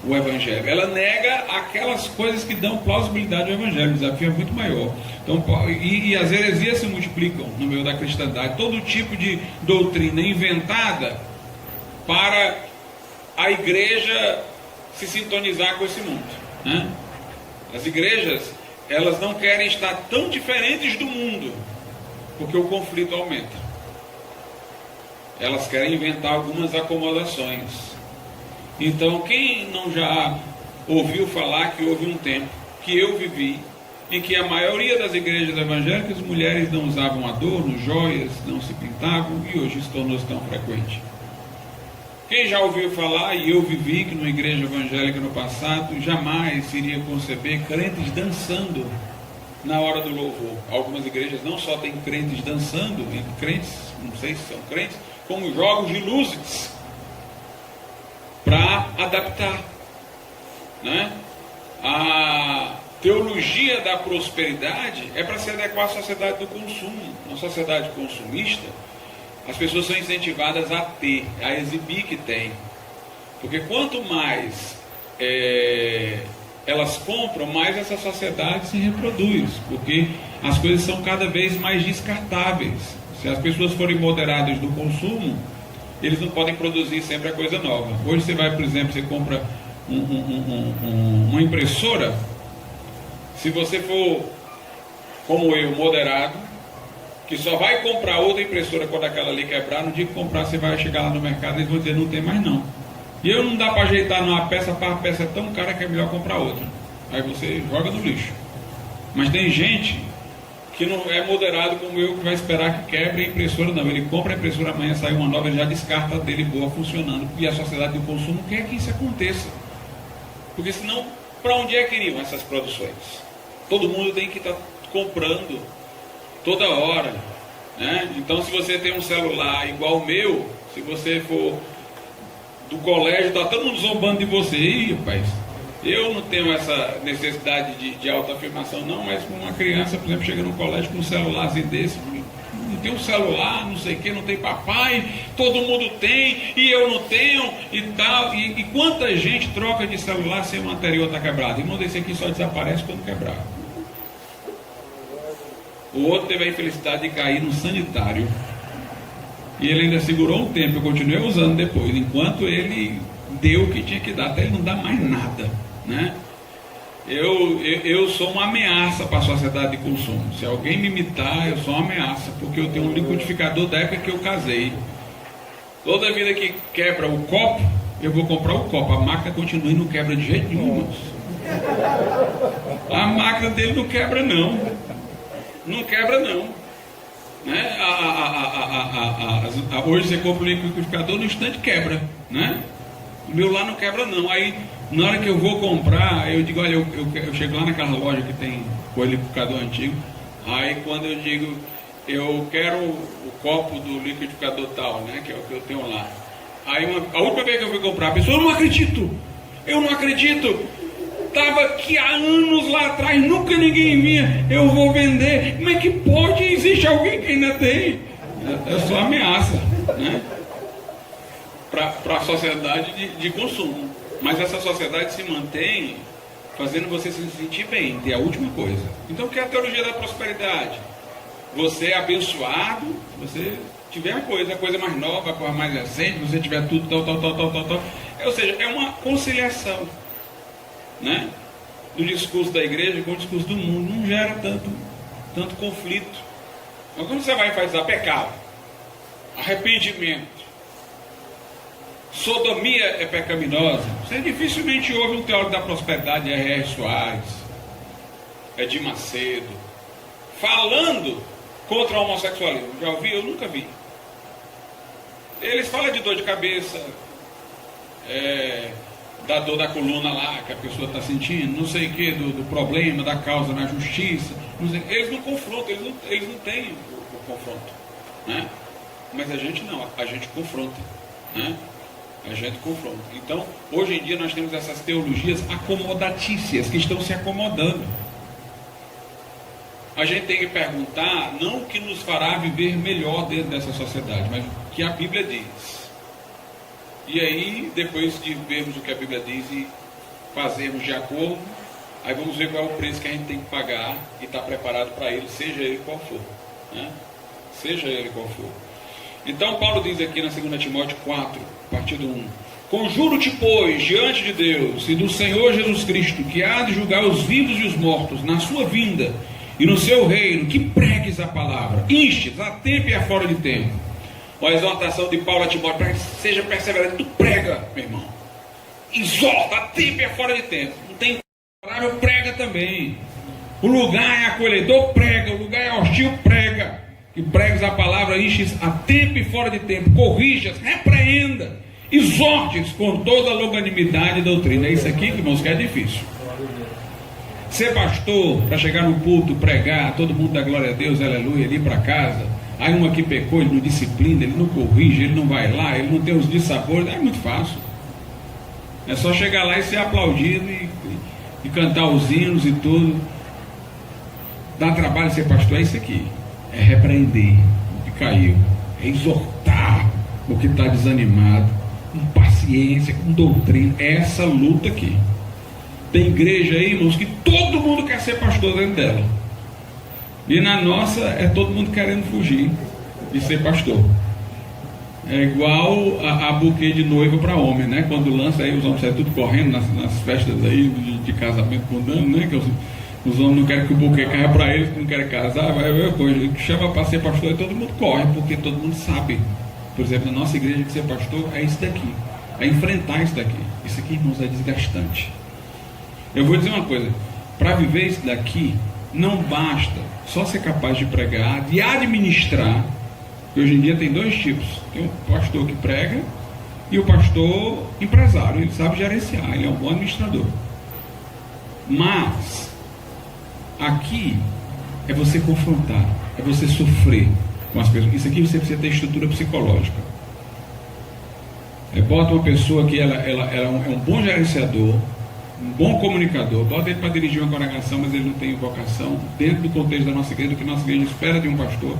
o Evangelho, ela nega aquelas coisas que dão plausibilidade ao Evangelho. O desafio é muito maior. Então, e as heresias se multiplicam no meio da cristandade. Todo tipo de doutrina inventada para a igreja se sintonizar com esse mundo, né? As igrejas, elas não querem estar tão diferentes do mundo, porque o conflito aumenta. Elas querem inventar algumas acomodações. Então, quem não já ouviu falar que houve um tempo que eu vivi, em que a maioria das igrejas evangélicas, mulheres não usavam adorno, joias, não se pintavam, e hoje isso tornou-se tão frequente. Quem já ouviu falar, e eu vivi, que numa igreja evangélica no passado, jamais iria conceber crentes dançando na hora do louvor. Algumas igrejas não só têm crentes dançando, entre crentes, não sei se são crentes, como jogos de luzes para adaptar, né? A teologia da prosperidade é para se adequar à sociedade do consumo. Na sociedade consumista, as pessoas são incentivadas a ter, a exibir que tem, porque quanto mais elas compram, mais essa sociedade se reproduz, porque as coisas são cada vez mais descartáveis. Se as pessoas forem moderadas do consumo, eles não podem produzir sempre a coisa nova. Hoje você vai, por exemplo, você compra uma impressora. Se você for, como eu, moderado, que só vai comprar outra impressora quando aquela ali quebrar, no dia que comprar você vai chegar lá no mercado e eles vão dizer, não tem mais não. E eu não dá para ajeitar numa peça, para a peça é tão cara que é melhor comprar outra. Aí você joga no lixo. Mas tem gente que não é moderado como eu, que vai esperar que quebre a impressora, não. Ele compra a impressora, amanhã sai uma nova, ele já descarta a dele boa funcionando. E a sociedade do consumo quer que isso aconteça. Porque senão, para onde é que iriam essas produções? Todo mundo tem que estar comprando toda hora, né? Então, se você tem um celular igual o meu, se você for do colégio, está todo mundo zombando de você. Ih, rapaz, eu não tenho essa necessidade de autoafirmação não, mas uma criança, por exemplo, chega no colégio com um celularzinho desse, não tem um celular, não sei o que, não tem papai, todo mundo tem, e eu não tenho, e tal. E quanta gente troca de celular sem o anterior estar quebrado? Irmão, desse aqui só desaparece quando quebrar. O outro teve a infelicidade de cair no sanitário. E ele ainda segurou um tempo, eu continuei usando depois, enquanto ele deu o que tinha que dar, até ele não dá mais nada, né? Eu sou uma ameaça para a sociedade de consumo. Se alguém me imitar, eu sou uma ameaça, porque eu tenho um liquidificador da época que eu casei. Toda vida que quebra o copo, eu vou comprar o copo. A máquina continua e não quebra de jeito nenhum, irmãos. A máquina dele não quebra não. Não quebra não, né? Hoje você compra o liquidificador, no instante quebra, né? O meu lá não quebra não. Aí na hora que eu vou comprar, eu digo, olha, eu chego lá naquela loja que tem o liquidificador antigo. Aí quando eu digo, eu quero o copo do liquidificador tal, né? Que é o que eu tenho lá. Aí a última vez que eu fui comprar, a pessoa, eu não acredito. Estava aqui há anos lá atrás, nunca ninguém vinha, eu vou vender. Como é que pode? Existe alguém que ainda tem? É só ameaça, né? Para a sociedade de consumo. Mas essa sociedade se mantém fazendo você se sentir bem, que é a última coisa. Então, o que é a teologia da prosperidade? Você é abençoado, você tiver a coisa mais nova, a coisa mais recente, você tiver tudo, tal. Ou seja, é uma conciliação, né? Do discurso da igreja com o discurso do mundo. Não gera tanto conflito. Mas quando você vai fazer pecado, arrependimento, sodomia é pecaminosa, você dificilmente ouve um teólogo da prosperidade, R.R. Soares, Edir Macedo, falando contra o homossexualismo. Já ouvi? Eu nunca vi. Eles falam de dor de cabeça, da dor da coluna lá que a pessoa está sentindo, não sei o que, do problema, da causa na justiça, não sei, eles não confrontam, eles não têm o confronto, né? Mas a gente não, a gente confronta, né? A gente confronta. Então, hoje em dia nós temos essas teologias acomodatícias que estão se acomodando. A gente tem que perguntar não o que nos fará viver melhor dentro dessa sociedade, mas o que a Bíblia diz. E aí, depois de vermos o que a Bíblia diz e fazermos de acordo, aí vamos ver qual é o preço que a gente tem que pagar e estar preparado para ele, seja ele qual for, né? Seja ele qual for. Então Paulo diz aqui na 2 Timóteo 4, a partir do 1: Conjuro-te, pois, diante de Deus e do Senhor Jesus Cristo, que há de julgar os vivos e os mortos na sua vinda e no seu reino, que pregues a palavra, instes a tempo e a fora de tempo. A exortação de Paulo a Timóteo: seja perseverante, tu prega, meu irmão, exorta a tempo e a fora de tempo. Não tem palavra, prega também. O lugar é acolhedor, prega. O lugar é hostil, prega. E pregues a palavra, enches a tempo e fora de tempo, corrijas, repreenda, exortes com toda a longanimidade e doutrina. É isso aqui, irmãos, que é difícil. Ser pastor, para chegar no culto, pregar, todo mundo dá glória a Deus, aleluia, ele ir para casa. Aí um aqui pecou, ele não disciplina, ele não corrige, ele não vai lá, ele não tem os dissabores. É muito fácil. É só chegar lá e ser aplaudido e cantar os hinos e tudo. Dá trabalho ser pastor, é isso aqui. É repreender o que caiu, é exortar o que está desanimado, com paciência, com doutrina. É essa luta aqui. Tem igreja aí, irmãos, que todo mundo quer ser pastor dentro dela. E na nossa é todo mundo querendo fugir de ser pastor. É igual a buquê de noiva para homem, né? Quando lança aí, os homens saem tudo correndo nas festas aí de casamento mudando, né? Que os homens não querem que o buquê caia para eles, que não querem casar, vai ver coisa. Chama para ser pastor e todo mundo corre, porque todo mundo sabe. Por exemplo, na nossa igreja, que ser pastor é isso daqui, é enfrentar isso daqui. Isso aqui, irmãos, é desgastante. Eu vou dizer uma coisa: para viver isso daqui, não basta só ser capaz de pregar, de administrar. Hoje em dia tem dois tipos: tem o pastor que prega e o pastor empresário. Ele sabe gerenciar, ele é um bom administrador. Mas aqui é você confrontar, é você sofrer com as pessoas. Isso aqui você precisa ter estrutura psicológica. Bota uma pessoa que ela é um bom gerenciador, um bom comunicador, bota ele para dirigir uma congregação, mas ele não tem vocação dentro do contexto da nossa igreja, do que a nossa igreja espera de um pastor.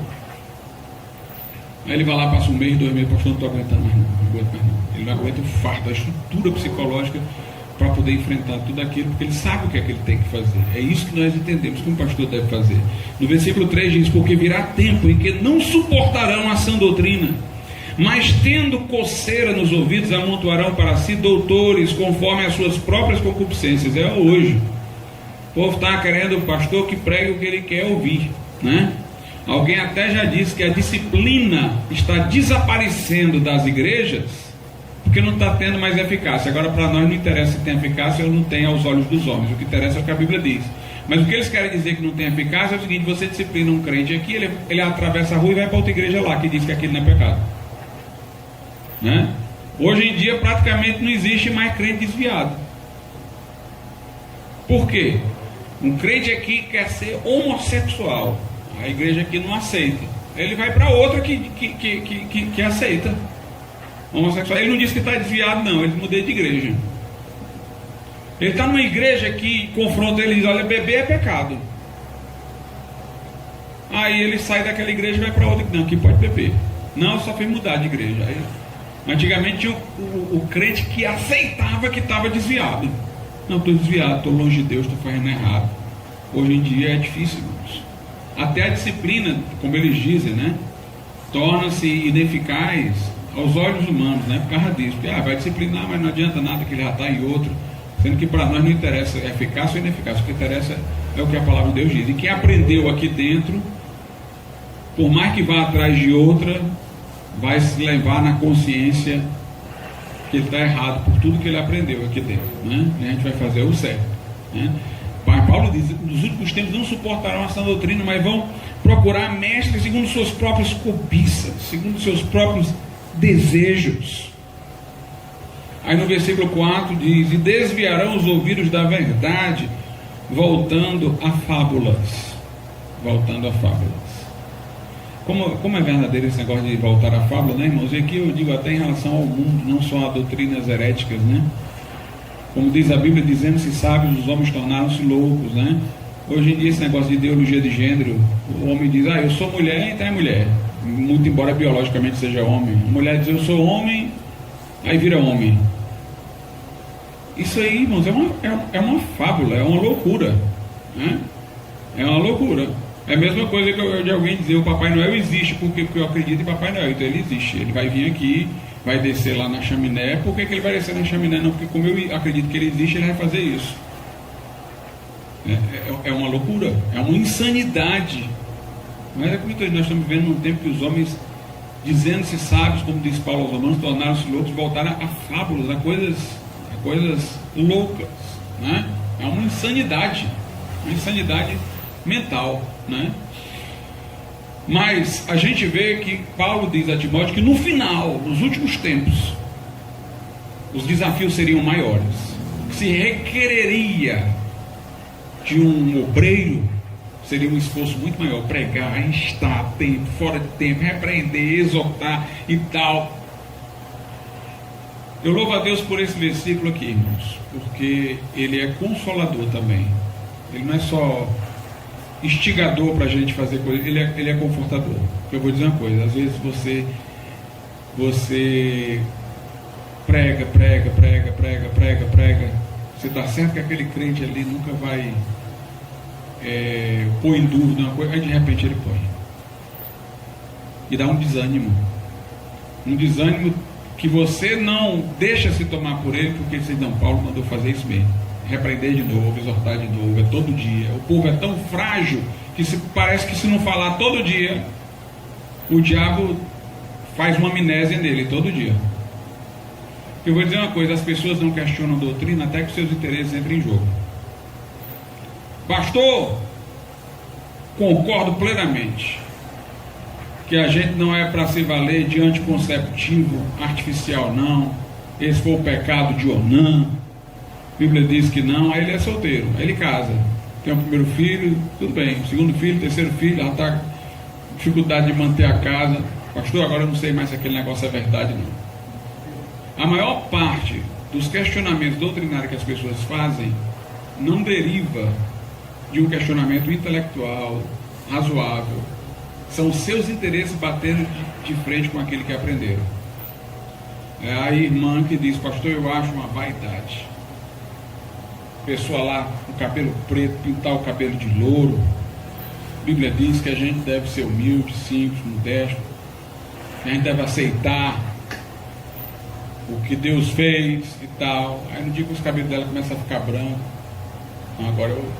Aí ele vai lá, passa 1 mês, 2 meses, pastor, não estou aguentando mais não aguento mais não. Ele não aguenta o fardo, a estrutura psicológica para poder enfrentar tudo aquilo, porque ele sabe o que é que ele tem que fazer. É isso que nós entendemos que um pastor deve fazer. No versículo 3 diz: porque virá tempo em que não suportarão a sã doutrina, mas tendo coceira nos ouvidos, amontoarão para si doutores, conforme as suas próprias concupiscências. É hoje. O povo está querendo o pastor que pregue o que ele quer ouvir, né? Alguém até já disse que a disciplina está desaparecendo das igrejas, porque não está tendo mais eficácia. Agora, para nós não interessa se tem eficácia ou não tem aos olhos dos homens. O que interessa é o que a Bíblia diz. Mas o que eles querem dizer que não tem eficácia é o seguinte: você disciplina um crente aqui, ele atravessa a rua e vai para outra igreja lá, que diz que aquilo não é pecado, né? Hoje em dia praticamente não existe mais crente desviado. Por quê? Um crente aqui quer ser homossexual, a igreja aqui não aceita, ele vai para outra que aceita homossexual. Ele não diz que está desviado não, ele mudou de igreja. Ele está numa igreja que confronta ele e diz: olha, beber é pecado. Aí ele sai daquela igreja e vai para outra. Não, aqui pode beber. Não, eu só fui mudar de igreja. Aí, antigamente tinha o crente que aceitava que estava desviado. Não, estou desviado, estou longe de Deus, estou fazendo errado. Hoje em dia é difícil, irmãos. Até a disciplina, como eles dizem, né, torna-se ineficaz aos olhos humanos, né, por causa disso. Porque vai disciplinar, mas não adianta nada, que ele já está em outro. Sendo que para nós não interessa eficácia ou ineficácia, o que interessa é o que a palavra de Deus diz. E quem aprendeu aqui dentro, por mais que vá atrás de outra, vai se levar na consciência que ele está errado por tudo que ele aprendeu aqui dentro, né? E a gente vai fazer o certo, né? Paulo diz: nos últimos tempos não suportarão essa doutrina, mas vão procurar mestres segundo suas próprias cobiças, segundo seus próprios desejos. Aí no versículo 4 diz: e desviarão os ouvidos da verdade, voltando a fábulas. Voltando a fábulas. Como é verdadeiro esse negócio de voltar à fábula, né, irmãos? E aqui eu digo até em relação ao mundo, não só a doutrinas heréticas, né? Como diz a Bíblia, dizendo-se sábios, os homens tornaram-se loucos, né? Hoje em dia esse negócio de ideologia de gênero, o homem diz: eu sou mulher, então é mulher, muito embora biologicamente seja homem. A mulher diz: eu sou homem, aí vira homem. Isso aí, irmãos, é uma fábula, é uma loucura, né? É uma loucura. É a mesma coisa que de alguém dizer: o Papai Noel existe, porque eu acredito em Papai Noel. Então ele existe, ele vai vir aqui, vai descer lá na chaminé. Por que ele vai descer na chaminé? Não, porque como eu acredito que ele existe, ele vai fazer isso. É uma loucura, é uma insanidade. Mas é como nós estamos vivendo num tempo que os homens, dizendo-se sábios, como diz Paulo aos Romanos, tornaram-se loucos, voltaram a fábulas, a coisas loucas, né? É uma insanidade mental, né? Mas a gente vê que Paulo diz a Timóteo que no final, nos últimos tempos, os desafios seriam maiores, se requereria de um obreiro, seria um esforço muito maior, pregar, instar, tempo, fora de tempo, repreender, exortar e tal. Eu louvo a Deus por esse versículo aqui, irmãos, porque ele é consolador também. Ele não é só instigador para a gente fazer coisas, ele é confortador. Eu vou dizer uma coisa: às vezes você prega, você está certo que aquele crente ali nunca vai pôr em dúvida uma coisa, aí de repente ele põe, e dá um desânimo que você não deixa se tomar por ele, porque você diz: não, Paulo mandou fazer isso mesmo, repreender de novo, exortar de novo, é todo dia. O povo é tão frágil que parece que se não falar todo dia, o diabo faz uma amnésia nele todo dia. Eu vou dizer uma coisa: as pessoas não questionam a doutrina até que seus interesses entrem em jogo. Pastor, concordo plenamente que a gente não é para se valer de anticonceptivo artificial, não. Esse foi o pecado de Onã. A Bíblia diz que não. Aí ele é solteiro, aí ele casa, tem o primeiro filho, tudo bem, o segundo filho, terceiro filho, já está com dificuldade de manter a casa. Pastor, agora eu não sei mais se aquele negócio é verdade, não. A maior parte dos questionamentos doutrinários que as pessoas fazem não deriva de um questionamento intelectual, razoável, São os seus interesses batendo de frente com aquele que aprenderam. É a irmã que diz: pastor, eu acho uma vaidade. Pessoa lá com o cabelo preto, pintar o cabelo de louro. A Bíblia diz que a gente deve ser humilde, simples, modesto. A gente deve aceitar o que Deus fez e tal. Aí no dia que os cabelos dela começam a ficar brancos, agora eu vou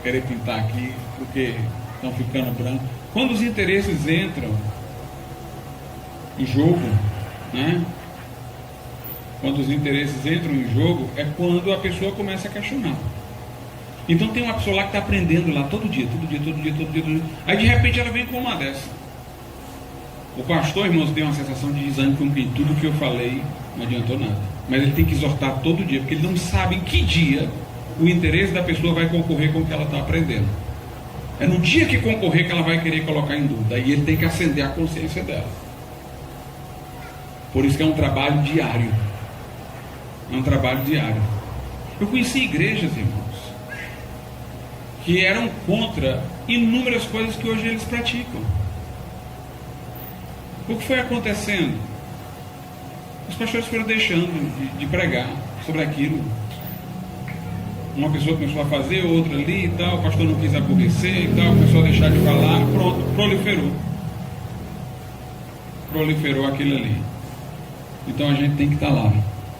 querer pintar aqui porque estão ficando brancos. Quando os interesses entram em jogo, né? Quando os interesses entram em jogo, é quando a pessoa começa a questionar. Então tem uma pessoa lá que está aprendendo lá todo dia. Aí de repente ela vem com uma dessa. O pastor, irmãos, tem uma sensação de desânimo com que tudo que eu falei não adiantou nada. Mas ele tem que exortar todo dia, porque ele não sabe em que dia o interesse da pessoa vai concorrer com o que ela está aprendendo. É no dia que concorrer que ela vai querer colocar em dúvida. Aí ele tem que acender a consciência dela. Por isso que é um trabalho diário. É um trabalho diário. Eu conheci igrejas, irmãos, que eram contra inúmeras coisas que hoje eles praticam. O que foi acontecendo? Os pastores foram deixando de pregar sobre aquilo. Uma pessoa começou a fazer, outra ali e tal, o pastor não quis aborrecer e tal, começou a deixar de falar, pronto, proliferou aquilo ali. Então a gente tem que estar lá,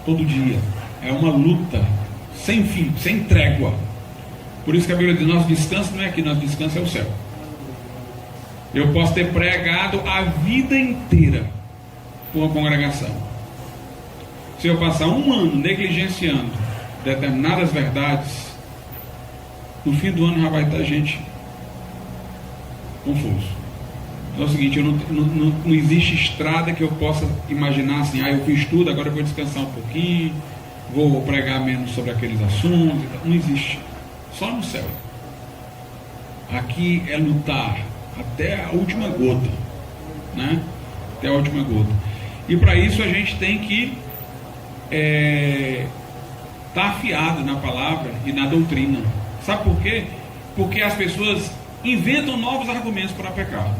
todo dia. É uma luta, sem fim, sem trégua. Por isso que a Bíblia diz: nosso descanso não é aqui, nosso descanso é o céu. Eu posso ter pregado a vida inteira por uma congregação. Se eu passar um ano negligenciando determinadas verdades, no fim do ano já vai estar gente confuso. É o seguinte: não existe estrada que eu possa imaginar assim: eu fiz tudo, agora eu vou descansar um pouquinho, vou pregar menos sobre aqueles assuntos. Não existe. Só no céu. Aqui é lutar até a última gota, né? Até a última gota. E para isso a gente tem que estar afiado na palavra e na doutrina. Sabe por quê? Porque as pessoas inventam novos argumentos para pecar.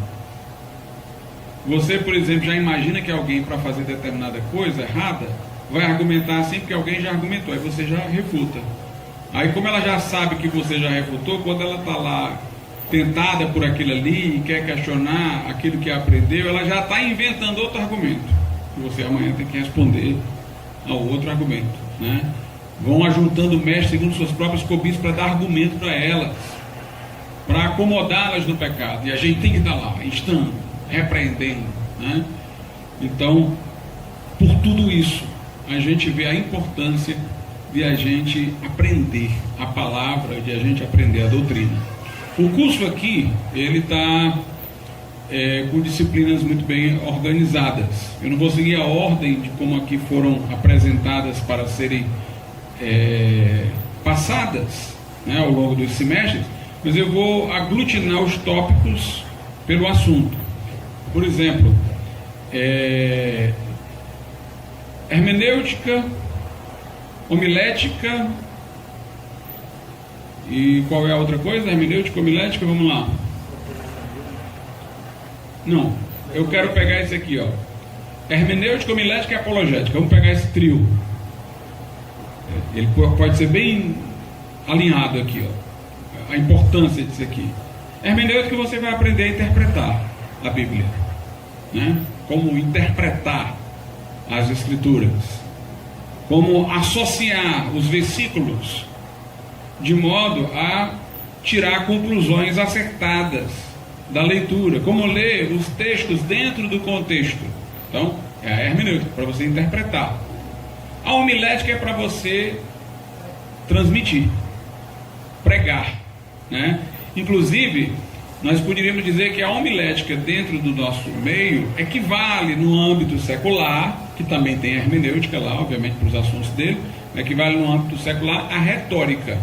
Você, por exemplo, já imagina que alguém, para fazer determinada coisa errada, vai argumentar assim porque alguém já argumentou, aí você já refuta. Aí, como ela já sabe que você já refutou, quando ela está lá tentada por aquilo ali e quer questionar aquilo que aprendeu, ela já está inventando outro argumento. E você amanhã tem que responder ao outro argumento, né? Vão ajuntando o mestre segundo suas próprias cobiças para dar argumento para elas, para acomodá-las no pecado. E a gente tem que estar lá, instando, repreendendo, né? Então, por tudo isso, a gente vê a importância de a gente aprender a palavra, de a gente aprender a doutrina. O curso aqui, ele está com disciplinas muito bem organizadas. Eu não vou seguir a ordem de como aqui foram apresentadas para serem passadas, né, ao longo dos semestres, mas eu vou aglutinar os tópicos pelo assunto. Por exemplo, hermenêutica, homilética, e qual é a outra coisa? Hermenêutica, homilética, vamos lá. Não, eu quero pegar esse aqui, ó. Hermenêutica, homilética e apologética. Vamos pegar esse trio. Ele pode ser bem alinhado aqui, ó. A importância disso aqui. Hermenêutica, você vai aprender a interpretar a Bíblia, né? Como interpretar as Escrituras, como associar os versículos de modo a tirar conclusões acertadas da leitura, como ler os textos dentro do contexto. Então, é a hermenêutica, para você interpretar. A homilética é para você transmitir, pregar, né? Inclusive, nós poderíamos dizer que a homilética dentro do nosso meio equivale no âmbito secular, que também tem a hermenêutica lá, obviamente para os assuntos dele, equivale no âmbito secular à retórica.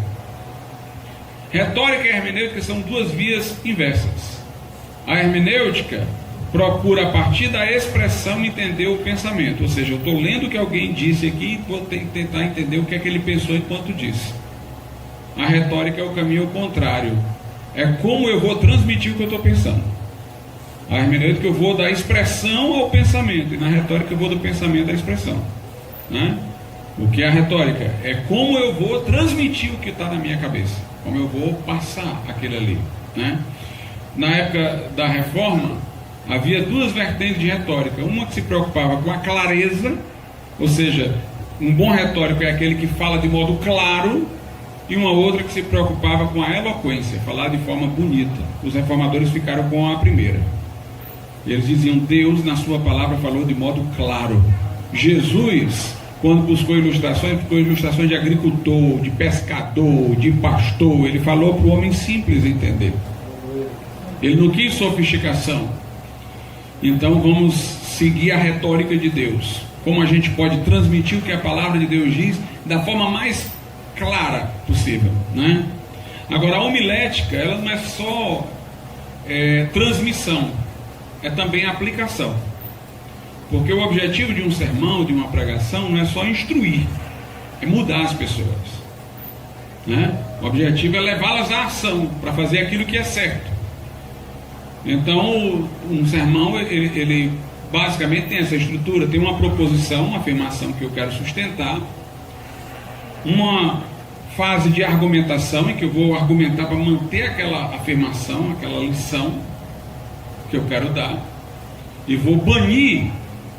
Retórica e hermenêutica são duas vias inversas. A hermenêutica procura, a partir da expressão, entender o pensamento. Ou seja, eu estou lendo o que alguém disse aqui e vou tentar entender o que é que ele pensou enquanto disse. A retórica é o caminho contrário. É como eu vou transmitir o que eu estou pensando. A hermenêutica eu vou da expressão ao pensamento, e na retórica eu vou do pensamento à expressão, né? O que é a retórica? É como eu vou transmitir o que está na minha cabeça, como eu vou passar aquilo ali, né? Na época da Reforma, havia duas vertentes de retórica. Uma que se preocupava com a clareza, ou seja, um bom retórico é aquele que fala de modo claro, e uma outra que se preocupava com a eloquência, falar de forma bonita. Os reformadores ficaram com a primeira. Eles diziam: Deus na sua palavra falou de modo claro. Jesus, quando buscou ilustrações de agricultor, de pescador, de pastor, ele falou para o homem simples entender. Ele não quis sofisticação. Então vamos seguir a retórica de Deus. Como a gente pode transmitir o que a palavra de Deus diz da forma mais clara possível, né? Agora, a homilética, ela não é só transmissão, é também aplicação. Porque o objetivo de um sermão, de uma pregação, não é só instruir, é mudar as pessoas, né? O objetivo é levá-las à ação, para fazer aquilo que é certo. Então, um sermão, ele basicamente tem essa estrutura, tem uma proposição, uma afirmação que eu quero sustentar, uma fase de argumentação, em que eu vou argumentar para manter aquela afirmação, aquela lição que eu quero dar, e vou banir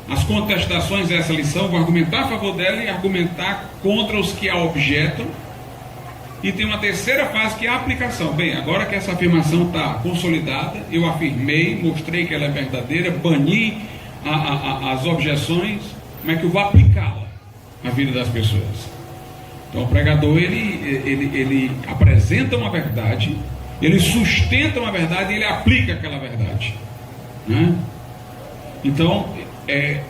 as contestações dessa lição, vou argumentar a favor dela e argumentar contra os que a objetam. E tem uma terceira fase, que é a aplicação. Bem, agora que essa afirmação está consolidada, eu afirmei, mostrei que ela é verdadeira, bani as objeções, como é que eu vou aplicá-la na vida das pessoas? Então o pregador, ele apresenta uma verdade, ele sustenta uma verdade e ele aplica aquela verdade, né? Então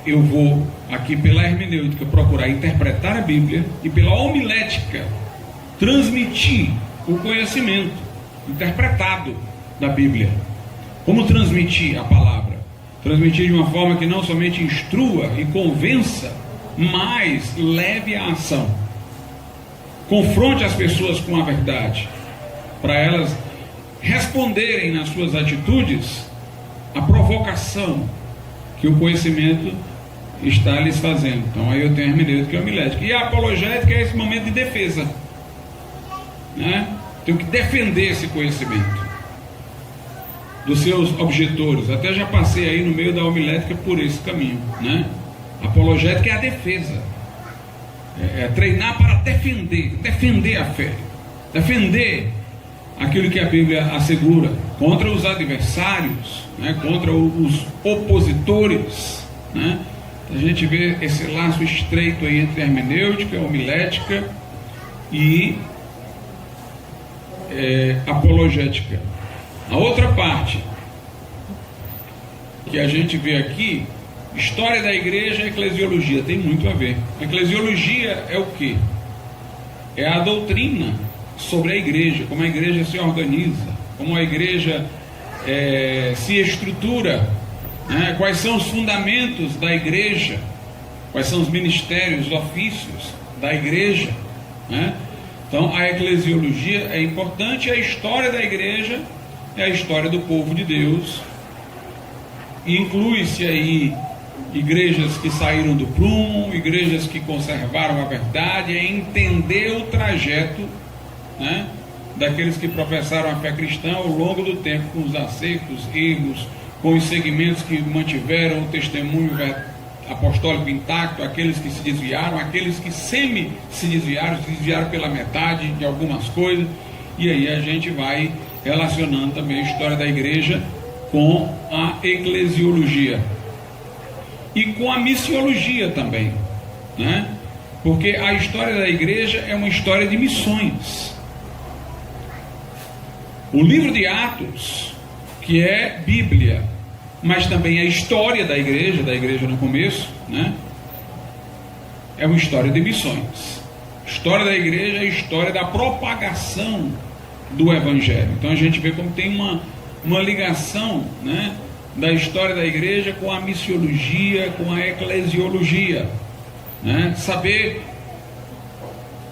eu vou aqui pela hermenêutica procurar interpretar a Bíblia, e pela homilética transmitir o conhecimento interpretado da Bíblia. Como transmitir a palavra? Transmitir de uma forma que não somente instrua e convença, mas leve à ação. Confronte as pessoas com a verdade, para elas responderem nas suas atitudes a provocação que o conhecimento está lhes fazendo. Então aí eu tenho a hermenêutica e a homilética. E a apologética é esse momento de defesa, né? Tenho que defender esse conhecimento dos seus objetores. Até já passei aí no meio da homilética por esse caminho, né? Apologética é a defesa, é treinar para defender a fé, defender aquilo que a Bíblia assegura contra os adversários, né? Contra os opositores, né? A gente vê esse laço estreito aí entre a hermenêutica, a homilética e apologética. A outra parte que a gente vê aqui, história da igreja e eclesiologia, tem muito a ver. A eclesiologia é o quê? É a doutrina sobre a igreja, como a igreja se organiza, como a igreja se estrutura, né? Quais são os fundamentos da igreja, quais são os ministérios, os ofícios da igreja, né? Então a eclesiologia é importante. A história da igreja é a história do povo de Deus, e inclui-se aí igrejas que saíram do prumo, igrejas que conservaram a verdade, é entender o trajeto, né, daqueles que professaram a fé cristã ao longo do tempo, com os acertos, erros, com os segmentos que mantiveram o testemunho apostólico intacto, aqueles que se desviaram, aqueles que se desviaram pela metade de algumas coisas. E aí a gente vai relacionando também a história da igreja com a eclesiologia e com a missiologia também, né? Porque a história da igreja é uma história de missões. O livro de Atos, que é Bíblia, mas também a história da igreja no começo, né? É uma história de missões. A história da igreja é a história da propagação do Evangelho. Então a gente vê como tem uma ligação, né, da história da igreja com a missiologia, com a eclesiologia, né? Saber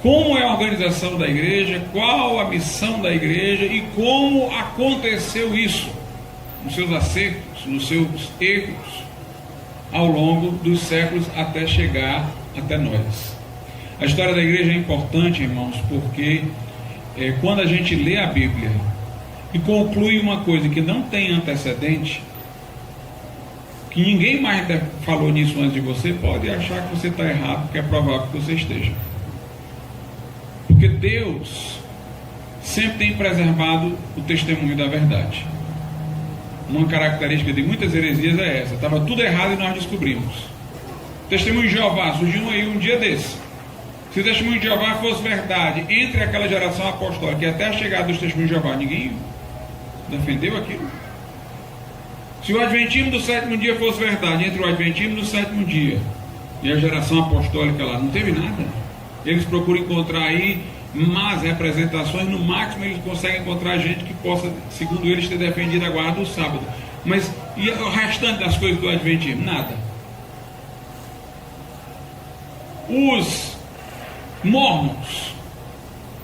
como é a organização da igreja, qual a missão da igreja e como aconteceu isso, nos seus acertos, nos seus erros, ao longo dos séculos até chegar até nós. A história da igreja é importante, irmãos, porque quando a gente lê a Bíblia e conclui uma coisa que não tem antecedente, que ninguém mais falou nisso antes de você, pode achar que você está errado, porque é provável que você esteja. Porque Deus sempre tem preservado o testemunho da verdade. Uma característica de muitas heresias é essa: estava tudo errado e nós descobrimos. O testemunho de Jeová surgiu aí um dia desse. Se o testemunho de Jeová fosse verdade entre aquela geração apostólica e até a chegada dos testemunhos de Jeová, ninguém defendeu aquilo. Se o adventismo do sétimo dia fosse verdade entre o adventismo do sétimo dia e a geração apostólica lá, não teve nada. Eles procuram encontrar aí más representações, no máximo eles conseguem encontrar gente que possa, segundo eles, ter defendido a guarda do sábado. Mas e o restante das coisas do adventismo? Nada. Os mormons,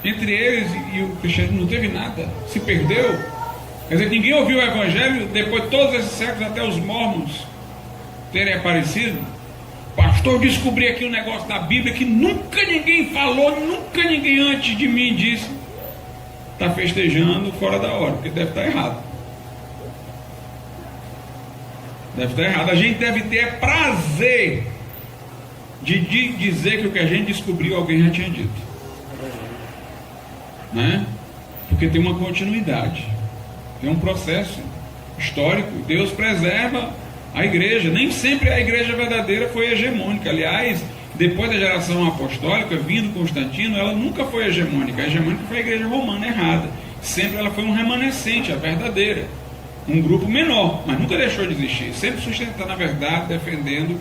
entre eles e o cristianismo, não teve nada, se perdeu. Quer dizer, ninguém ouviu o evangelho depois de todos esses séculos, até os mormons terem aparecido. Pastor, descobri aqui um negócio da Bíblia que nunca ninguém falou, nunca ninguém antes de mim disse. Está festejando fora da hora, porque deve estar errado. Deve estar errado. A gente deve ter prazer de dizer que o que a gente descobriu alguém já tinha dito, né? Porque tem uma continuidade, tem um processo histórico. Deus preserva a igreja. Nem sempre a igreja verdadeira foi hegemônica. Aliás, depois da geração apostólica, vindo Constantino, ela nunca foi hegemônica. A hegemônica foi a igreja romana errada. Sempre ela foi um remanescente, a verdadeira, um grupo menor, mas nunca deixou de existir, sempre sustentando a verdade, defendendo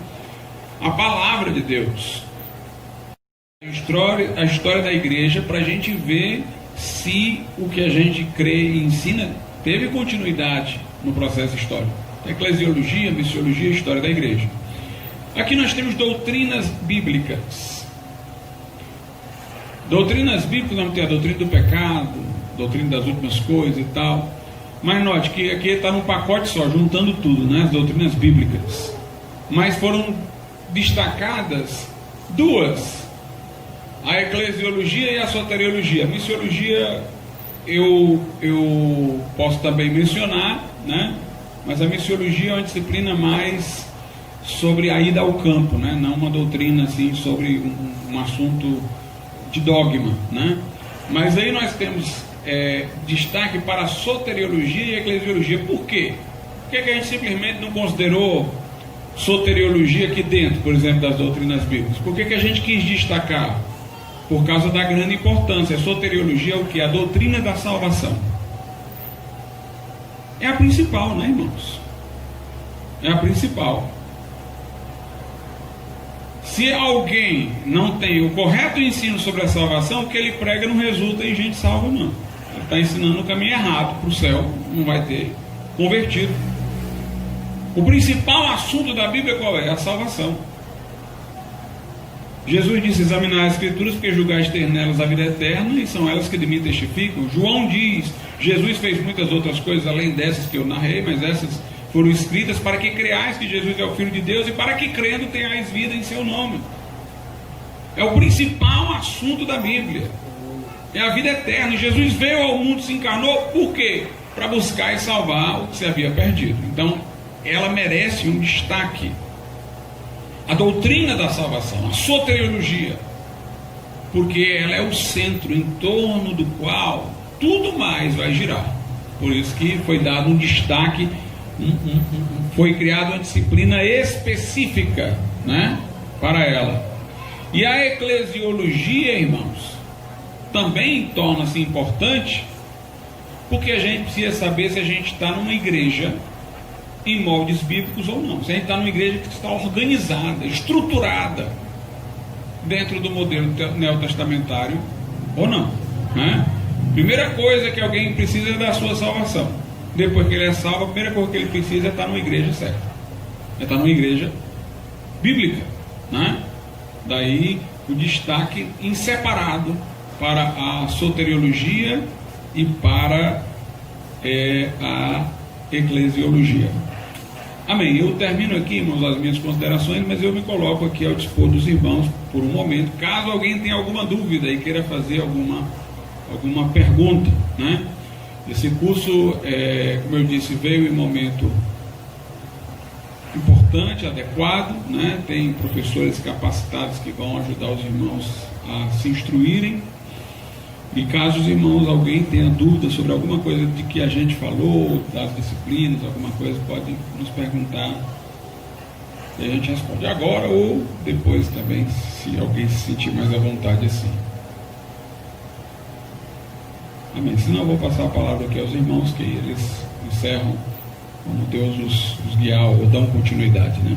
a palavra de Deus. A história da igreja, para a gente ver se o que a gente crê e ensina teve continuidade no processo histórico. Eclesiologia, missiologia e história da igreja. Aqui nós temos doutrinas bíblicas. Doutrinas bíblicas, vamos ter a doutrina do pecado, doutrina das últimas coisas e tal. Mas note que aqui está num pacote só, juntando tudo, né? As doutrinas bíblicas. Mas foram destacadas duas: a eclesiologia e a soteriologia. A missiologia eu posso também mencionar, né? Mas a missiologia é uma disciplina mais sobre a ida ao campo, né? Não uma doutrina assim sobre um assunto de dogma, né? Mas aí nós temos destaque para a soteriologia e a eclesiologia. Por quê? Por que a gente simplesmente não considerou soteriologia aqui dentro, por exemplo, das doutrinas bíblicas? Por que a gente quis destacar? Por causa da grande importância. A soteriologia é o que? A doutrina da salvação. É a principal, né, irmãos? É a principal. Se alguém não tem o correto ensino sobre a salvação, o que ele prega não resulta em gente salva, não. Ele está ensinando o caminho errado para o céu, não vai ter convertido. O principal assunto da Bíblia qual é? A salvação. Jesus disse: examinar as escrituras, porque julgais ter nelas a vida eterna, e são elas que de mim testificam. João diz: Jesus fez muitas outras coisas além dessas que eu narrei, mas essas foram escritas para que creais que Jesus é o Filho de Deus, e para que crendo tenhais vida em seu nome. É o principal assunto da Bíblia, é a vida eterna. Jesus veio ao mundo, se encarnou, por quê? Para buscar e salvar o que se havia perdido. Então ela merece um destaque. A doutrina da salvação, a soteriologia, porque ela é o centro em torno do qual tudo mais vai girar. Por isso que foi dado um destaque, foi criada uma disciplina específica, né, para ela. E a eclesiologia, irmãos, também torna-se importante, porque a gente precisa saber se a gente está numa igreja em moldes bíblicos ou não. Se a gente está numa igreja que está organizada, estruturada dentro do modelo neotestamentário ou não, né? Primeira coisa que alguém precisa é da sua salvação. Depois que ele é salvo, a primeira coisa que ele precisa é estar numa igreja certa, é estar numa igreja bíblica, né? Daí o destaque inseparado para a soteriologia e para a eclesiologia. Amém. Eu termino aqui, irmãos, as minhas considerações, mas eu me coloco aqui ao dispor dos irmãos por um momento, caso alguém tenha alguma dúvida e queira fazer alguma pergunta, né? Esse curso, como eu disse, veio em momento importante, adequado, né? Tem professores capacitados que vão ajudar os irmãos a se instruírem. E caso os irmãos, alguém tenha dúvida sobre alguma coisa de que a gente falou, das disciplinas, alguma coisa, pode nos perguntar e a gente responde agora ou depois também, se alguém se sentir mais à vontade assim. Amém. Senão eu vou passar a palavra aqui aos irmãos, que eles encerram como Deus os guiar ou dão continuidade, né?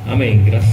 Amém. Graças